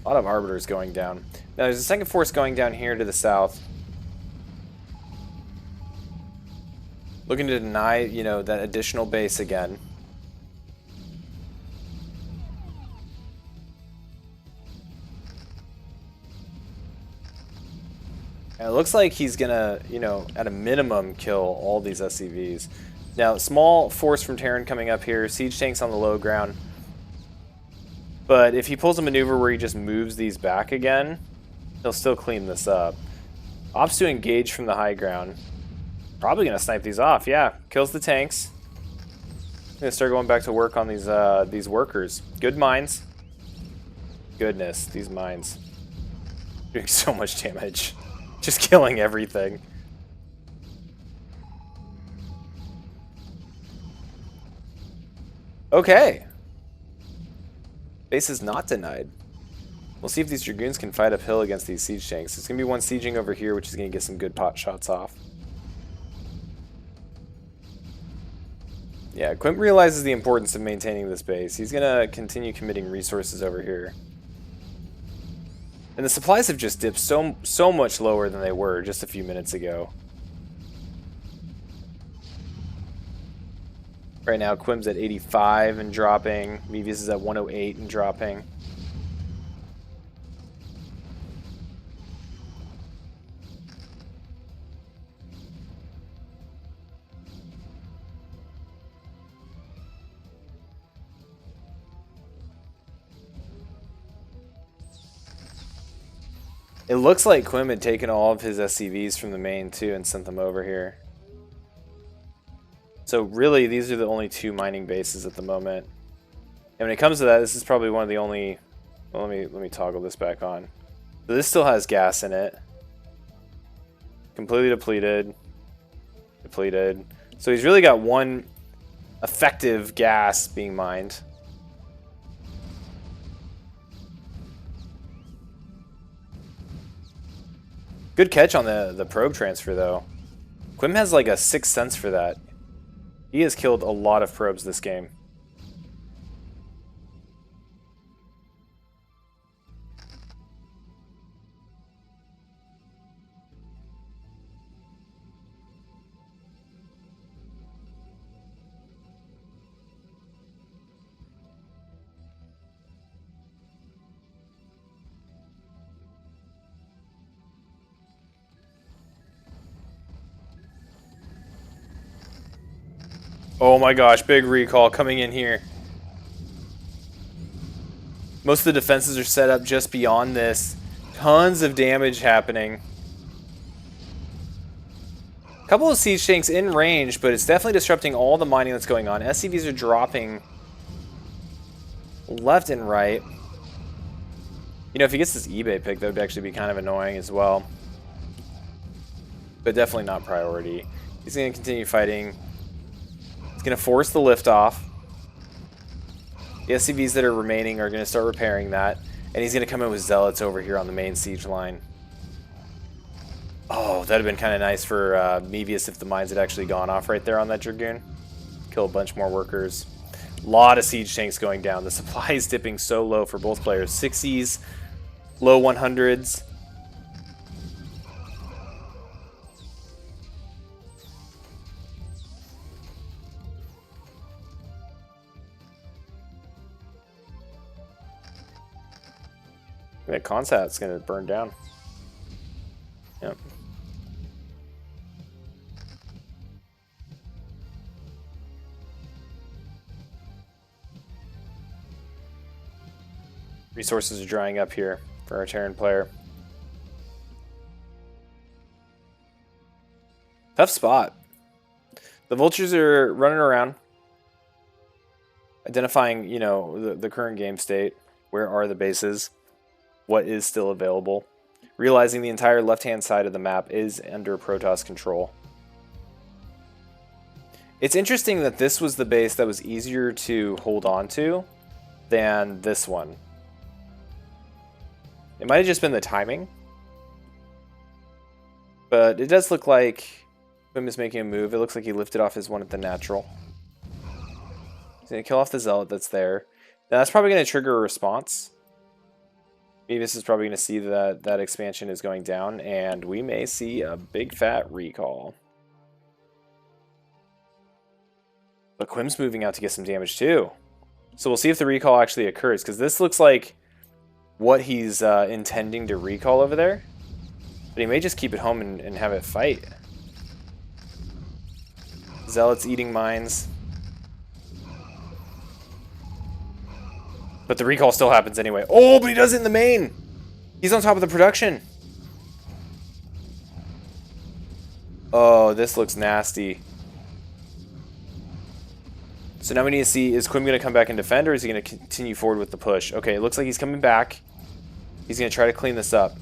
S1: A lot of Arbiters going down. Now there's a second force going down here to the south. Looking to deny, you know, that additional base again. And it looks like he's gonna, you know, at a minimum kill all these SCVs. Now, small force from Terran coming up here. Siege tanks on the low ground. But if he pulls a maneuver where he just moves these back again, he'll still clean this up. Opts to engage from the high ground. Probably going to snipe these off. Yeah, kills the tanks. Going to start going back to work on these workers. Good mines. Goodness, these mines. Doing so much damage. Just killing everything. Okay. Base is not denied. We'll see if these Dragoons can fight uphill against these siege tanks. There's going to be one sieging over here, which is going to get some good pot shots off. Yeah, Quint realizes the importance of maintaining this base. He's going to continue committing resources over here. And the supplies have just dipped so much lower than they were just a few minutes ago. Right now, Quim's at 85 and dropping. Mevius is at 108 and dropping. It looks like Quim had taken all of his SCVs from the main too and sent them over here. So really, these are the only 2 mining bases at the moment. And when it comes to that, this is probably one of the only... Well, let me toggle this back on. So this still has gas in it. Completely depleted. Depleted. So he's really got one effective gas being mined. Good catch on the probe transfer, though. Quim has like a sixth sense for that. He has killed a lot of probes this game. Oh my gosh, big recall coming in here. Most of the defenses are set up just beyond this. Tons of damage happening. A couple of siege tanks in range, but it's definitely disrupting all the mining that's going on. SCVs are dropping left and right. You know, if he gets this eBay pick, that would actually be kind of annoying as well. But definitely not priority. He's going to continue fighting. He's going to force the lift off. The SCVs that are remaining are going to start repairing that. And he's going to come in with Zealots over here on the main siege line. Oh, that would have been kind of nice for Mevius if the mines had actually gone off right there on that Dragoon. Kill a bunch more workers. A lot of siege tanks going down. The supply is dipping so low for both players. 60s, low 100s. That Consat's going to burn down. Yep. Resources are drying up here for our Terran player. Tough spot. The vultures are running around, identifying, you know, the current game state. Where are the bases? What is still available? Realizing the entire left-hand side of the map is under Protoss control. It's interesting that this was the base that was easier to hold on to than this one. It might have just been the timing. But it does look like Quim is making a move. It looks like he lifted off his one at the natural. He's going to kill off the Zealot that's there. Now that's probably going to trigger a response. Mevius is probably going to see that that expansion is going down, and we may see a big fat recall. But Quim's moving out to get some damage too. So we'll see if the recall actually occurs, because this looks like what he's intending to recall over there. But he may just keep it home and have it fight. Zealots eating mines. But the recall still happens anyway. Oh, but he does it in the main! He's on top of the production. Oh, this looks nasty. So now we need to see, is Quim going to come back and defend, or is he going to continue forward with the push? Okay, it looks like he's coming back. He's going to try to clean this up.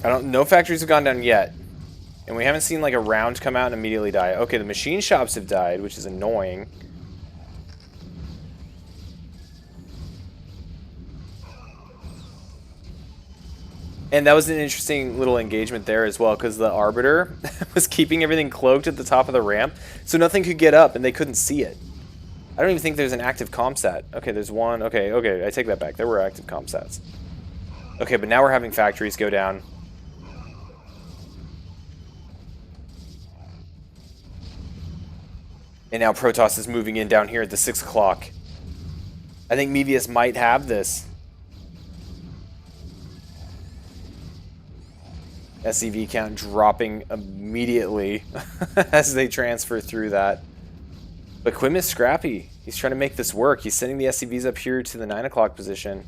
S1: No factories have gone down yet. And we haven't seen like a round come out and immediately die. Okay, the machine shops have died, which is annoying. And that was an interesting little engagement there as well, because the Arbiter was keeping everything cloaked at the top of the ramp, so nothing could get up and they couldn't see it. I don't even think there's an active comsat. Okay, there's one. Okay, I take that back. There were active comsats. Okay, but now we're having factories go down. And now Protoss is moving in down here at the 6 o'clock. I think Mevius might have this. SCV count dropping immediately as they transfer through that. But Quim is scrappy. He's trying to make this work. He's sending the SCVs up here to the 9 o'clock position.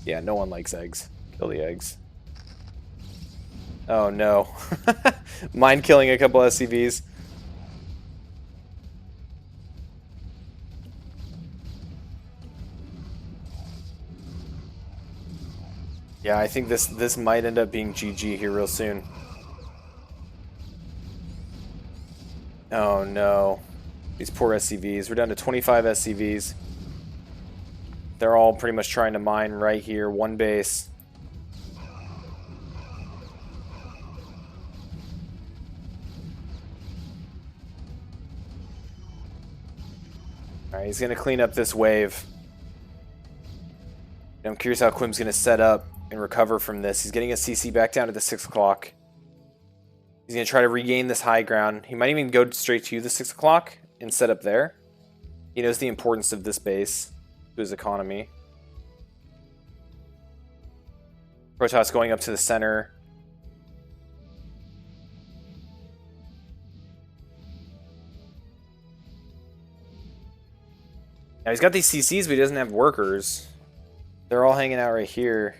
S1: Yeah, no one likes eggs. Kill the eggs. Oh no. Mind killing a couple SCVs. Yeah, I think this might end up being GG here real soon. Oh no. These poor SCVs. We're down to 25 SCVs. They're all pretty much trying to mine right here. One base. Alright, he's going to clean up this wave. I'm curious how Quim's going to set up and recover from this. He's getting a CC back down to the 6 o'clock. He's going to try to regain this high ground. He might even go straight to the 6 o'clock and set up there. He knows the importance of this base to his economy. Protoss going up to the center. Now he's got these CCs, but he doesn't have workers. They're all hanging out right here.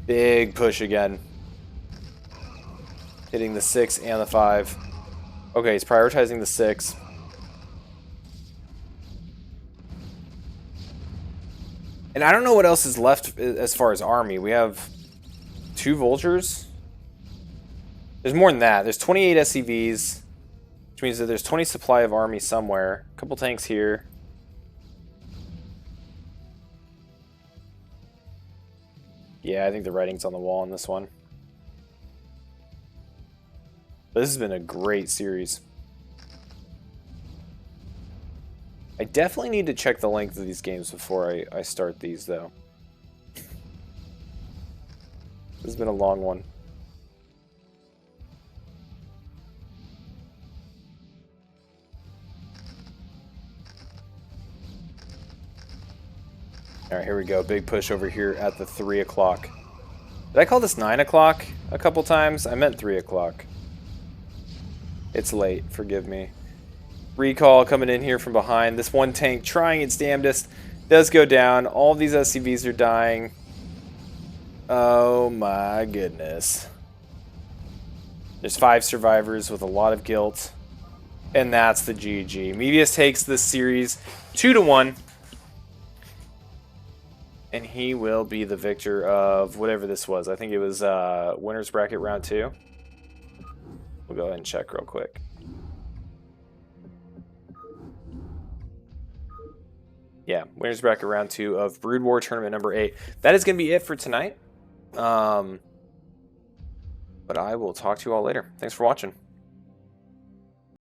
S1: Big push again. Hitting the 6 and the 5. Okay, he's prioritizing the 6. And I don't know what else is left as far as army. We have 2 vultures. There's more than that. There's 28 SCVs, which means that there's 20 supply of army somewhere. A couple tanks here. Yeah, I think the writing's on the wall on this one. But this has been a great series. I definitely need to check the length of these games before I start these, though. This has been a long one. Alright, here we go. Big push over here at the 3 o'clock. Did I call this 9 o'clock a couple times? I meant 3 o'clock. It's late. Forgive me. Recall coming in here from behind. This one tank trying its damnedest does go down. All these SCVs are dying. Oh my goodness. There's 5 survivors with a lot of guilt. And that's the GG. Mevius takes this series 2-1. And he will be the victor of whatever this was. I think it was winner's bracket round 2. We'll go ahead and check real quick. Yeah, winner's bracket round 2 of Brood War tournament number 8. That is going to be it for tonight. But I will talk to you all later. Thanks for watching.